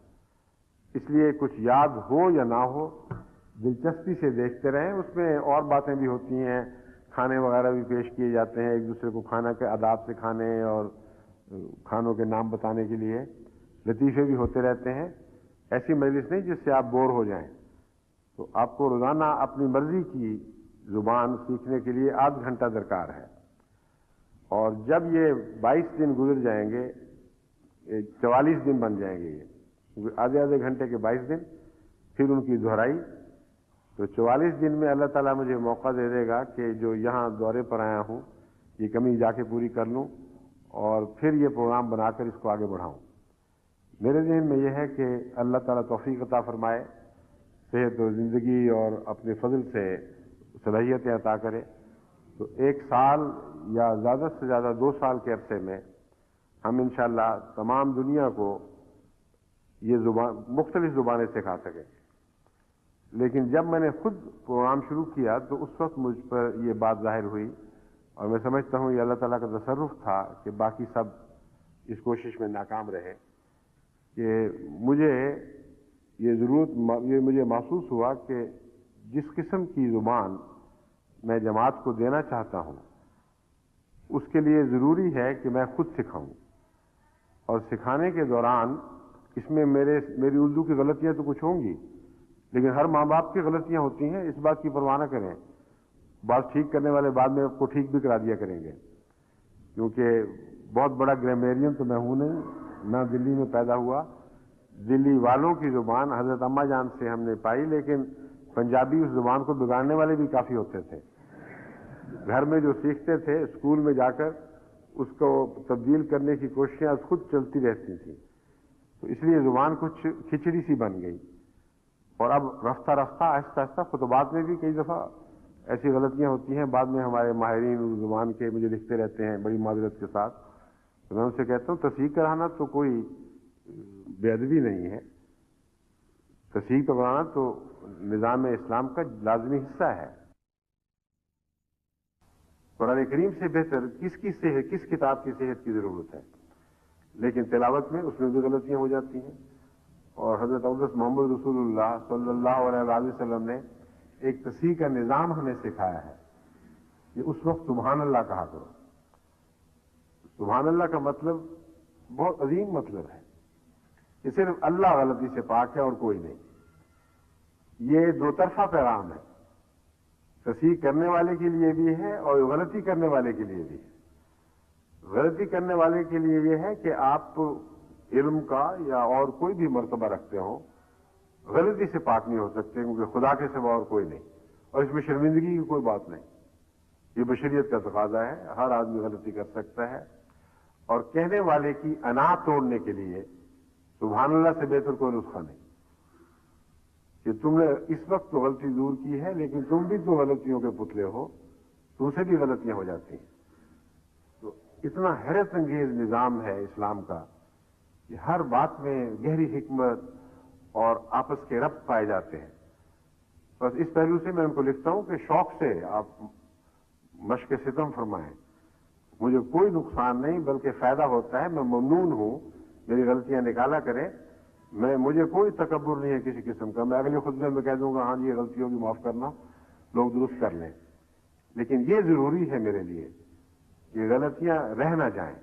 اس لیے کچھ یاد ہو یا نہ ہو دلچسپی سے دیکھتے رہیں، اس میں اور باتیں بھی ہوتی ہیں، کھانے وغیرہ بھی پیش کیے جاتے ہیں، ایک دوسرے کو کھانا کے آداب سکھانے اور کھانوں کے نام بتانے کے لیے لطیفے بھی ہوتے رہتے ہیں۔ ایسی مجلس نہیں جس سے آپ بور ہو جائیں، تو آپ کو روزانہ اپنی مرضی کی زبان سیکھنے کے لیے آدھ گھنٹہ درکار ہے، اور جب یہ 22 دن گزر جائیں گے 44 دن بن جائیں گے، یہ آدھے گھنٹے کے 22 دن پھر ان کی دہرائی، تو 44 دن میں اللہ تعالیٰ مجھے موقع دے دے گا کہ جو یہاں دورے پر آیا ہوں یہ کمی جا کے پوری کر لوں اور پھر یہ پروگرام بنا کر اس کو آگے بڑھاؤں۔ میرے ذہن میں یہ ہے کہ اللہ تعالیٰ توفیق عطا فرمائے، صحت و زندگی اور اپنے فضل سے صلاحیتیں عطا کرے، تو 1 سال یا زیادہ سے زیادہ 2 سال کے عرصے میں ہم انشاءاللہ تمام دنیا کو یہ مختلف زبانیں سکھا سکیں۔ لیکن جب میں نے خود پروگرام شروع کیا تو اس وقت مجھ پر یہ بات ظاہر ہوئی، اور میں سمجھتا ہوں یہ اللہ تعالیٰ کا تصرف تھا کہ باقی سب اس کوشش میں ناکام رہے، کہ مجھے یہ مجھے محسوس ہوا کہ جس قسم کی زبان میں جماعت کو دینا چاہتا ہوں اس کے لیے ضروری ہے کہ میں خود سکھاؤں، اور سکھانے کے دوران اس میں میری اردو کی غلطیاں تو کچھ ہوں گی، لیکن ہر ماں باپ کی غلطیاں ہوتی ہیں، اس بات کی پرواہ نہ کریں، بات ٹھیک کرنے والے بعد میں آپ کو ٹھیک بھی کرا دیا کریں گے، کیونکہ بہت بڑا گرامرین تو میں ہوں نہیں، نہ دلی میں پیدا ہوا، دلی والوں کی زبان حضرت اماں جان سے ہم نے پائی، لیکن پنجابی اس زبان کو بگاڑنے والے بھی کافی ہوتے تھے، گھر میں جو سیکھتے تھے اسکول میں جا کر اس کو تبدیل کرنے کی کوششیں خود چلتی رہتی تھیں، تو اس لیے زبان کچھ کھچڑی سی بن گئی، اور اب رفتہ رفتہ آہستہ آہستہ خطبات میں بھی کئی دفعہ ایسی غلطیاں ہوتی ہیں، بعد میں ہمارے ماہرین اردو زبان کے مجھے لکھتے رہتے ہیں بڑی معذرت کے ساتھ، تو میں ان سے کہتا ہوں تصحیح کرانا تو کوئی بے ادبی نہیں ہے، تصحیح کرانا تو نظام اسلام کا لازمی حصہ ہے۔ قرآن کریم سے بہتر کس کتاب کی صحت کی ضرورت ہے، لیکن تلاوت میں اس میں بھی غلطیاں ہو جاتی ہیں، اور حضرت اقدس محمد رسول اللہ صلی اللہ علیہ وآلہ وسلم نے ایک تصحیح کا نظام ہمیں سکھایا ہے کہ اس وقت سبحان اللہ کہا کرو۔ سبحان اللہ کا مطلب بہت عظیم مطلب ہے، کہ صرف اللہ غلطی سے پاک ہے اور کوئی نہیں. یہ دو طرفہ پیغام ہے، تصحیح کرنے والے کے لیے بھی ہے اور غلطی کرنے والے کے لیے بھی ہے. غلطی کرنے والے کے لیے یہ ہے کہ آپ علم کا یا اور کوئی بھی مرتبہ رکھتے ہوں، غلطی سے پاک نہیں ہو سکتے، کیونکہ خدا کے سوا اور کوئی نہیں، اور اس میں شرمندگی کی کوئی بات نہیں. یہ بشریت کا تقاضا ہے، ہر آدمی غلطی کر سکتا ہے. اور کہنے والے کی انا توڑنے کے لیے سبحان اللہ سے بہتر کوئی نسخہ نہیں کہ تم نے اس وقت تو غلطی دور کی ہے، لیکن تم بھی تو غلطیوں کے پتلے ہو، تم سے بھی غلطیاں ہو جاتی ہیں. تو اتنا حیرت انگیز نظام ہے اسلام کا کہ ہر بات میں گہری حکمت اور آپس کے ربط پائے جاتے ہیں. بس اس پہلو سے میں ان کو لکھتا ہوں کہ شوق سے آپ مشق ستم فرمائیں، مجھے کوئی نقصان نہیں بلکہ فائدہ ہوتا ہے. میں ممنون ہوں، میری غلطیاں نکالا کریں. مجھے کوئی تکبر نہیں ہے کسی قسم کا. میں اگلے خطبے میں کہہ دوں گا ہاں جی یہ غلطی ہوگی معاف کرنا، لوگ درست کر لیں. لیکن یہ ضروری ہے میرے لیے کہ غلطیاں رہ نہ جائیں،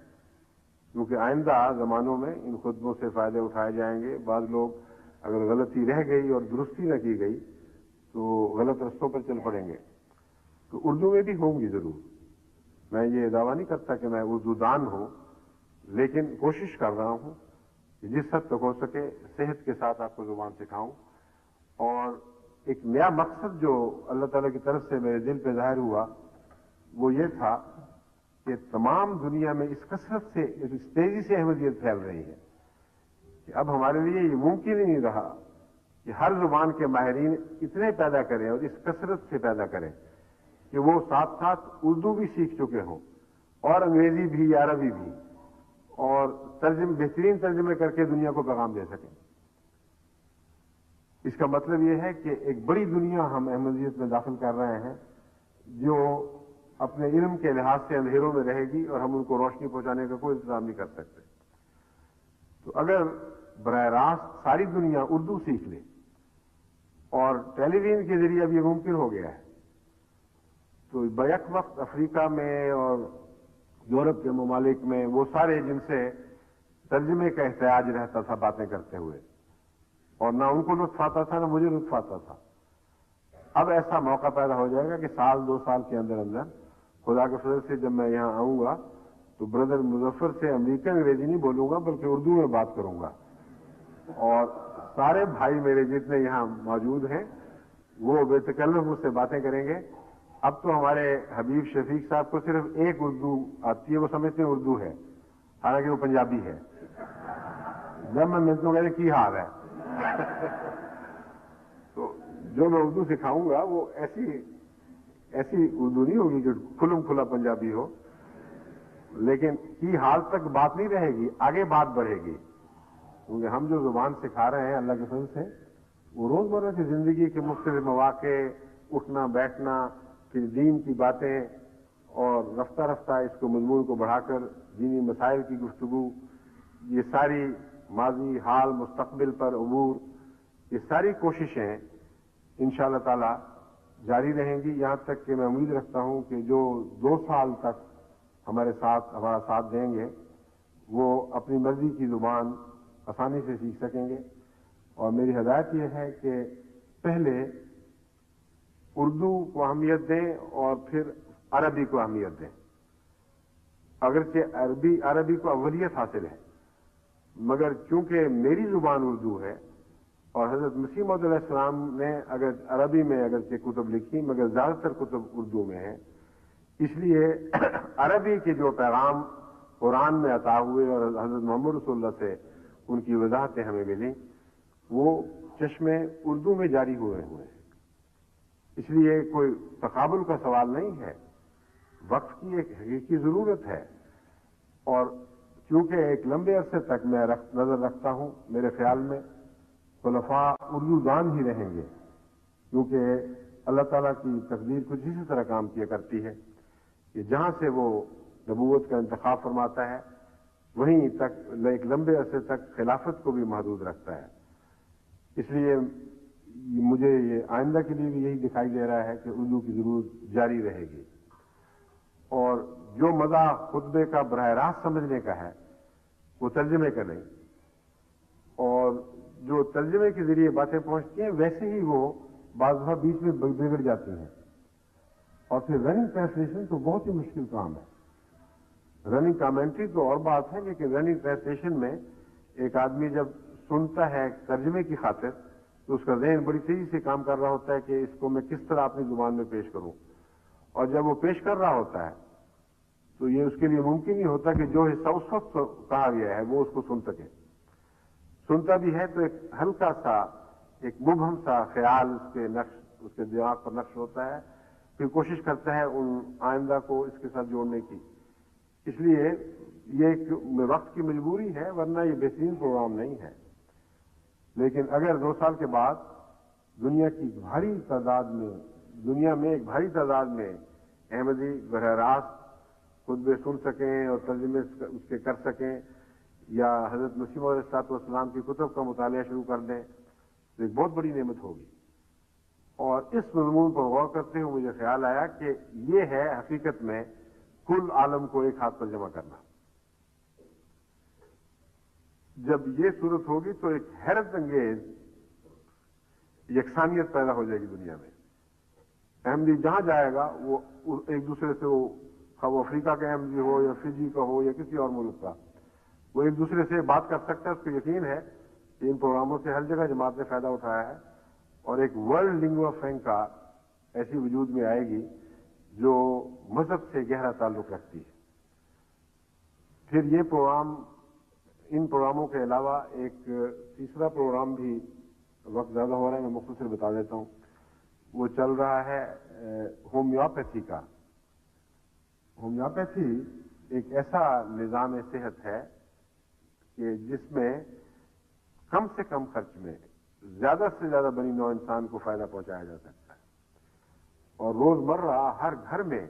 کیونکہ آئندہ زمانوں میں ان خطبوں سے فائدے اٹھائے جائیں گے. بعض لوگ اگر غلطی رہ گئی اور درستی نہ کی گئی تو غلط رستوں پر چل پڑیں گے. تو اردو میں بھی ہوں گی ضرور. میں یہ دعویٰ نہیں کرتا کہ میں اردو دان ہوں، لیکن کوشش کر رہا ہوں کہ جس حد تک ہو سکے صحت کے ساتھ آپ کو زبان سکھاؤں. اور ایک نیا مقصد جو اللہ تعالیٰ کی طرف سے میرے دل پہ ظاہر ہوا وہ یہ تھا کہ تمام دنیا میں اس کثرت سے، اس تیزی سے احمدیت پھیل رہی ہے کہ اب ہمارے لیے یہ ممکن ہی نہیں رہا کہ ہر زبان کے ماہرین اتنے پیدا کریں اور اس کثرت سے پیدا کریں کہ وہ ساتھ ساتھ اردو بھی سیکھ چکے ہوں اور انگریزی بھی، عربی بھی، اور بہترین ترجمے کر کے دنیا کو پیغام دے سکیں. اس کا مطلب یہ ہے کہ ایک بڑی دنیا ہم احمدیت میں داخل کر رہے ہیں جو اپنے علم کے لحاظ سے اندھیروں میں رہے گی اور ہم ان کو روشنی پہنچانے کا کوئی انتظام نہیں کر سکتے. تو اگر براہ راست ساری دنیا اردو سیکھ لے، اور ٹیلی ویژن کے ذریعے اب یہ ممکن ہو گیا ہے، تو بیک وقت افریقہ میں اور یورپ کے ممالک میں وہ سارے جن سے ترجمے کا احتیاج رہتا تھا باتیں کرتے ہوئے، اور نہ ان کو لطف آتا تھا نہ مجھے لطف آتا تھا، اب ایسا موقع پیدا ہو جائے گا کہ سال دو سال کے اندر اندر خدا کے فضل سے جب میں یہاں آؤں گا تو بردر مظفر سے امریکن انگریزی نہیں بولوں گا بلکہ اردو میں بات کروں گا. اور سارے بھائی میرے جتنے یہاں موجود ہیں وہ بے تکلف مجھ سے باتیں کریں گے. اب تو ہمارے حبیب شفیق صاحب کو صرف ایک اردو آتی ہے، وہ سمجھتے ہیں اردو ہے، حالانکہ وہ پنجابی ہے. جب میں ملتا ہوں کہتے کی حال ہے. تو جو میں اردو سکھاؤں گا وہ ایسی اردو نہیں ہوگی جو کھلم کھلا پنجابی ہو، لیکن کی حال تک بات نہیں رہے گی، آگے بات بڑھے گی. کیونکہ ہم جو زبان سکھا رہے ہیں اللہ کے فضل سے وہ روزمرہ کی زندگی کے مختلف مواقع، اٹھنا بیٹھنا، پھر دین کی باتیں، اور رفتہ رفتہ اس کو مضمون کو بڑھا کر دینی مسائل کی گفتگو، یہ ساری ماضی، حال، مستقبل پر عبور، یہ ساری کوششیں انشاءاللہ تعالی جاری رہیں گی، یہاں تک کہ میں امید رکھتا ہوں کہ جو 2 سال تک ہمارا ساتھ دیں گے وہ اپنی مرضی کی زبان آسانی سے سیکھ سکیں گے. اور میری ہدایت یہ ہے کہ پہلے اردو کو اہمیت دیں اور پھر عربی کو اہمیت دیں. اگرچہ عربی کو اولیت حاصل ہے، مگر چونکہ میری زبان اردو ہے اور حضرت مسیح موعود علیہ السلام نے اگر عربی میں اگرچہ کتب لکھی مگر زیادہ تر کتب اردو میں ہیں، اس لیے عربی کے جو پیغام قرآن میں عطا ہوئے اور حضرت محمد رسول اللہ سے ان کی وضاحتیں ہمیں ملیں وہ چشمے اردو میں جاری ہوئے ہیں. اس لیے کوئی تقابل کا سوال نہیں ہے، وقت کی ایک حقیقی ضرورت ہے. اور چونکہ ایک لمبے عرصے تک میں نظر رکھتا ہوں، میرے خیال میں خلفاء اردو دان ہی رہیں گے، کیونکہ اللہ تعالیٰ کی تقدیر کچھ اسی طرح کام کیا کرتی ہے کہ جہاں سے وہ نبوت کا انتخاب فرماتا ہے وہیں تک ایک لمبے عرصے تک خلافت کو بھی محدود رکھتا ہے. اس لیے مجھے یہ آئندہ کے لیے بھی یہی دکھائی دے رہا ہے کہ اردو کی ضرورت جاری رہے گی. اور جو مزہ خطبے کا براہ راست سمجھنے کا ہے وہ ترجمے کا نہیں، اور جو ترجمے کے ذریعے باتیں پہنچتی ہیں ویسے ہی وہ بعض دفعہ بیچ میں بگڑ جاتی ہیں. اور پھر رننگ ٹرانسلیشن تو بہت ہی مشکل کام ہے. رننگ کامنٹری تو اور بات ہے، لیکن رننگ ٹرانسلیشن میں ایک آدمی جب سنتا ہے ترجمے کی خاطر تو اس کا ذہن بڑی تیزی سے کام کر رہا ہوتا ہے کہ اس کو میں کس طرح اپنی زبان میں پیش کروں. اور جب وہ پیش کر رہا ہوتا ہے تو یہ اس کے لیے ممکن نہیں ہوتا کہ جو حصہ اس وقت کہا گیا ہے وہ اس کو سن سکے. سنتا بھی ہے تو ایک ہلکا سا ایک مبہم سا خیال اس کے دماغ پر نقش ہوتا ہے، پھر کوشش کرتا ہے ان آئندہ کو اس کے ساتھ جوڑنے کی. اس لیے یہ ایک وقت کی مجبوری ہے، ورنہ یہ بہترین پروگرام نہیں ہے. لیکن اگر 2 سال کے بعد دنیا میں ایک بھاری تعداد میں احمدی براہ راست خطبے سن سکیں اور ترجمے اس کے کر سکیں، یا حضرت مسیح علیہ الصلوۃ والسلام کی کتب کا مطالعہ شروع کر دیں، تو ایک بہت بڑی نعمت ہوگی. اور اس مضمون پر غور کرتے ہوئے مجھے خیال آیا کہ یہ ہے حقیقت میں کل عالم کو ایک ہاتھ پر جمع کرنا. جب یہ صورت ہوگی تو ایک حیرت انگیز یکسانیت پیدا ہو جائے گی دنیا میں. احمدی جہاں جائے گا وہ ایک دوسرے سے، وہ افریقہ کا احمدی ہو یا فجی کا ہو یا کسی اور ملک کا، وہ ایک دوسرے سے بات کر سکتا ہے. اس کو یقین ہے کہ ان پروگراموں سے ہر جگہ جماعت نے فائدہ اٹھایا ہے، اور ایک ورلڈ لنگوا فرینکا ایسی وجود میں آئے گی جو مذہب سے گہرا تعلق رکھتی ہے. پھر یہ پروگرام، ان پروگراموں کے علاوہ ایک تیسرا پروگرام بھی، وقت زیادہ ہو رہا ہے میں مختصر بتا دیتا ہوں، وہ چل رہا ہے ہومیوپیتھی کا. ہومیوپیتھی ایک ایسا نظام صحت ہے کہ جس میں کم سے کم خرچ میں زیادہ سے زیادہ بنی نوع انسان کو فائدہ پہنچایا جا سکتا ہے. اور روزمرہ ہر گھر میں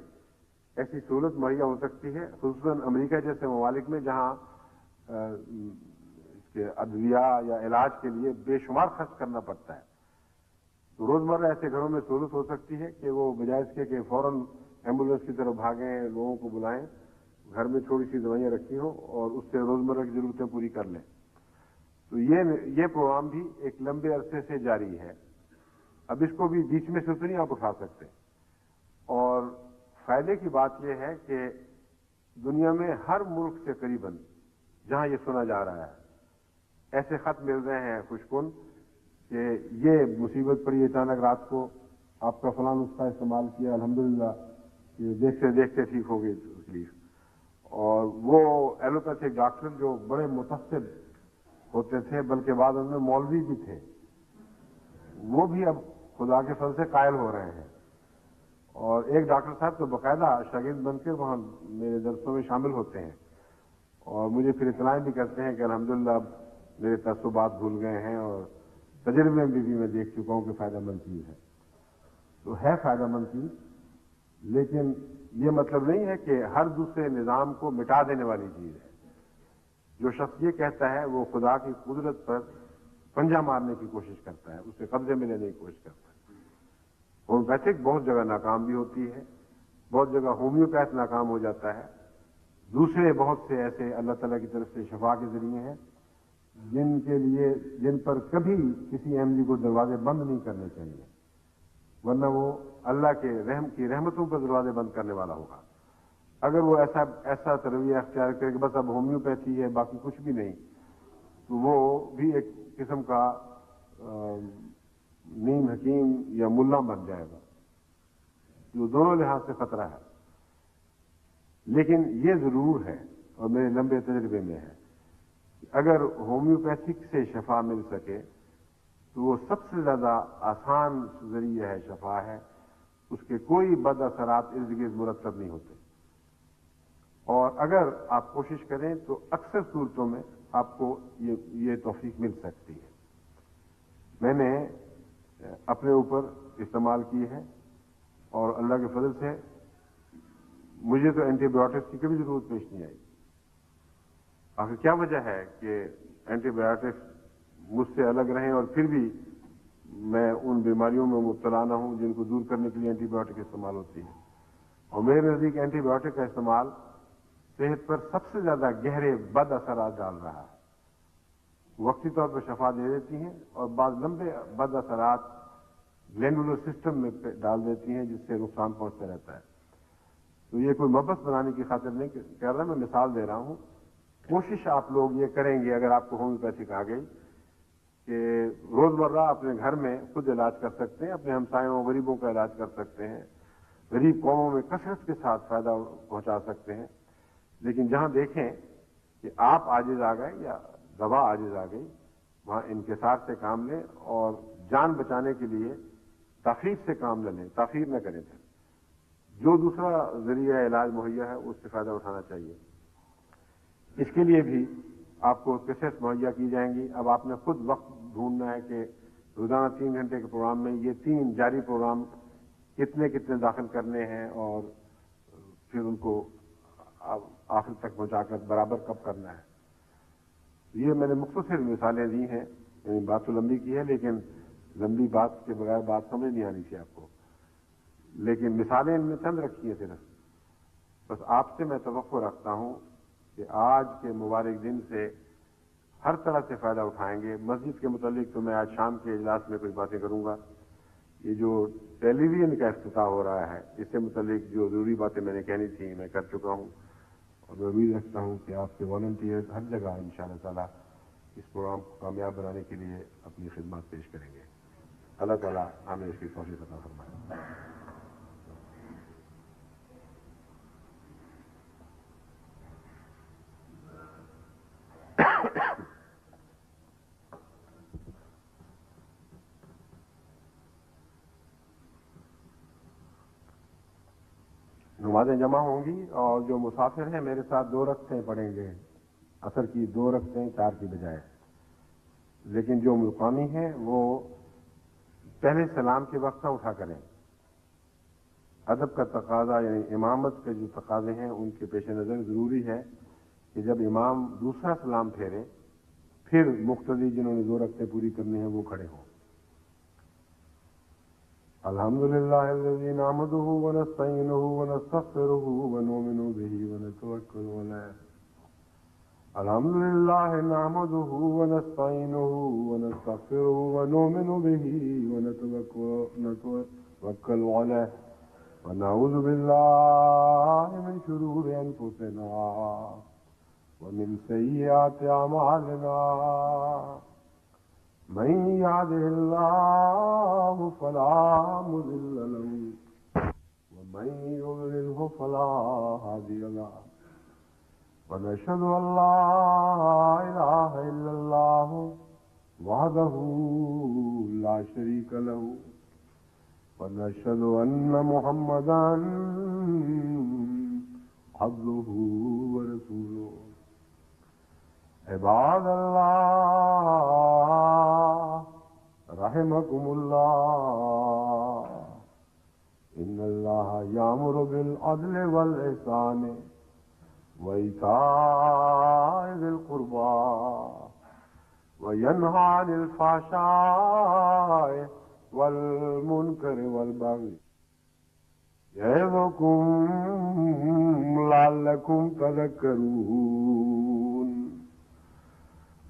ایسی سہولت مہیا ہو سکتی ہے، خصوصاً امریکہ جیسے ممالک میں جہاں اس کے ادویہ یا علاج کے لیے بے شمار خرچ کرنا پڑتا ہے. تو روزمرہ ایسے گھروں میں سہولت ہو سکتی ہے کہ وہ بجائے اس کے کہ فوراً ایمبولینس کی طرف بھاگیں، لوگوں کو بلائیں، گھر میں تھوڑی سی دوائیاں رکھی ہوں اور اس سے روزمرہ کی ضرورتیں پوری کر لیں. تو یہ پروگرام بھی ایک لمبے عرصے سے جاری ہے. اب اس کو بھی بیچ میں سے تو نہیں آپ اٹھا سکتے. اور فائدے کی بات یہ ہے کہ دنیا میں ہر ملک سے قریباً جہاں یہ سنا جا رہا ہے ایسے خط مل رہے ہیں خوشکن کہ یہ مصیبت پڑی اچانک رات کو، آپ کا فلاں نسخہ استعمال کیا، الحمدللہ یہ دیکھتے دیکھتے ٹھیک ہو گئی تکلیف. اور وہ ایلوپیتھک ڈاکٹر جو بڑے متعصب ہوتے تھے، بلکہ بعد ان میں مولوی بھی تھے، وہ بھی اب خدا کے فضل سے قائل ہو رہے ہیں. اور ایک ڈاکٹر صاحب تو باقاعدہ شاگرد بن کے وہاں میرے درسوں میں شامل ہوتے ہیں اور مجھے پھر اطلاعیں بھی کرتے ہیں کہ الحمدللہ اب میرے تعصبات بھول گئے ہیں اور تجربے میں بھی میں دیکھ چکا ہوں کہ فائدہ مند چیز ہے. تو ہے فائدہ مند چیز، لیکن یہ مطلب نہیں ہے کہ ہر دوسرے نظام کو مٹا دینے والی چیز ہے. جو شخص یہ کہتا ہے وہ خدا کی قدرت پر پنجہ مارنے کی کوشش کرتا ہے، اسے قبضے میں لینے کی کوشش کرتا ہے. ہومیوپیتھک بہت جگہ ناکام بھی ہوتی ہے، بہت جگہ ہومیوپیتھ ناکام ہو جاتا ہے. دوسرے بہت سے ایسے اللہ تعالیٰ کی طرف سے شفا کے ذریعے ہیں جن پر کبھی کسی احمدی کو دروازے بند نہیں کرنے چاہیے، ورنہ وہ اللہ کے رحمتوں پر دروازے بند کرنے والا ہوگا. اگر وہ ایسا رویہ اختیار کرے کہ بس اب ہومیوپیتھی ہے باقی کچھ بھی نہیں، تو وہ بھی ایک قسم کا نیم حکیم یا ملا بن جائے گا، جو دونوں لحاظ سے خطرہ ہے. لیکن یہ ضرور ہے اور میرے لمبے تجربے میں ہے کہ اگر ہومیوپیتھک سے شفا مل سکے تو وہ سب سے زیادہ آسان ذریعہ ہے، شفا ہے، اس کے کوئی بد اثرات ارد گرد مرتب نہیں ہوتے. اور اگر آپ کوشش کریں تو اکثر صورتوں میں آپ کو یہ توفیق مل سکتی ہے. میں نے اپنے اوپر استعمال کی ہے اور اللہ کے فضل سے مجھے تو اینٹی بایوٹکس کی کبھی ضرورت پیش نہیں آئی. آخر کیا وجہ ہے کہ اینٹی بایوٹکس مجھ سے الگ رہیں اور پھر بھی میں ان بیماریوں میں مبتلا نہ ہوں جن کو دور کرنے کے لیے اینٹی بایوٹک استعمال ہوتی ہے. اور میرے نزدیک اینٹی بایوٹک کا استعمال صحت پر سب سے زیادہ گہرے بد اثرات ڈال رہا ہے. وقتی طور پر شفا دے دیتی ہیں اور بعض لمبے بد اثرات گلینڈولر سسٹم میں ڈال دیتی ہیں جس سے نقصان پہنچتا رہتا ہے. تو یہ کوئی مبس بنانے کی خاطر نہیں کہہ رہا، میں مثال دے رہا ہوں. کوشش آپ لوگ یہ کریں گے اگر آپ کو ہومیوپیتھک آ گئی کہ روزمرہ اپنے گھر میں خود علاج کر سکتے ہیں، اپنے ہمسایوں غریبوں کا علاج کر سکتے ہیں، غریب قوموں میں کثرت کے ساتھ فائدہ پہنچا سکتے ہیں. لیکن جہاں دیکھیں کہ آپ عاجز آ گئے یا دوا عاجز آ گئی، وہاں انکسار سے کام لیں اور جان بچانے کے لیے تاخیر سے کام نہ لیں، تاخیر نہ کریں. جو دوسرا ذریعہ علاج مہیا ہے اس سے فائدہ اٹھانا چاہیے. اس کے لیے بھی آپ کو کیسٹس مہیا کی جائیں گی. اب آپ نے خود وقت ڈھونڈنا ہے کہ روزانہ 3 گھنٹے کے پروگرام میں یہ 3 جاری پروگرام کتنے داخل کرنے ہیں اور پھر ان کو آخر تک پہنچا کر برابر کب کرنا ہے. یہ میں نے مختصر مثالیں دی ہیں، یعنی بات تو لمبی کی ہے لیکن لمبی بات کے بغیر بات سمجھ نہیں آنی تھی آپ کو، لیکن مثالیں ان میں چند رکھی ہیں صرف. بس آپ سے میں توقع رکھتا ہوں کہ آج کے مبارک دن سے ہر طرح سے فائدہ اٹھائیں گے. مسجد کے متعلق تو میں آج شام کے اجلاس میں کچھ باتیں کروں گا. یہ جو ٹیلی ویژن کا افتتاح ہو رہا ہے اس سے متعلق جو ضروری باتیں میں نے کہنی تھیں میں کر چکا ہوں، اور میں امید رکھتا ہوں کہ آپ کے والنٹیئرز ہر جگہ انشاءاللہ تعالی اس پروگرام کو کامیاب بنانے کے لیے اپنی خدمات پیش کریں گے. اللہ تعالیٰ ہمیں اس کی توفیق عطا فرمائے. نمازیں جمع ہوں گی اور جو مسافر ہیں میرے ساتھ 2 رکعتیں پڑھیں گے، عصر کی 2 رکعتیں 4 کی بجائے. لیکن جو مقامی ہیں وہ پہلے سلام کے وقت نہ اٹھا کریں. ادب کا تقاضا یعنی امامت کے جو تقاضے ہیں ان کے پیش نظر ضروری ہے کہ جب امام دوسرا سلام پھیرے پھر مقتدی جنہوں نے 2 رکعتیں پوری کرنی ہیں وہ کھڑے ہوں. الحمدللہ الذی نحمدہ ونستعینہ ونستغفرہ ونؤمن بہ ونتوکل علیہ. الحمدللہ نحمدہ ونستعینہ ونستغفرہ ونؤمن بہ ونتوکل علیہ ونعوذ باللہ من شرور انفسنا ومن سیئات اعمالنا. من يهده الله فلا مضل له ومن يضلله فلا هادي له ونشهد أن لا إله إلا الله وحده لا شريك له ونشهد أن محمدا عبده ورسوله. عباد اللہ رحمکم اللہ ان اللہ یامر بالعدل والإحسان وإیتاء ذی القربى وینہی عن الفحشاء والمنکر والبغی یعظکم لعلکم تذکرون.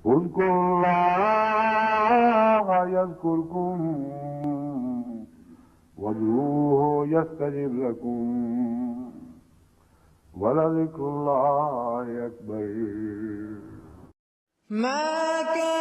اذکروا اللہ یذکرکم وادعوہ یستجب لکم ولذکر اللہ اکبر. ما كان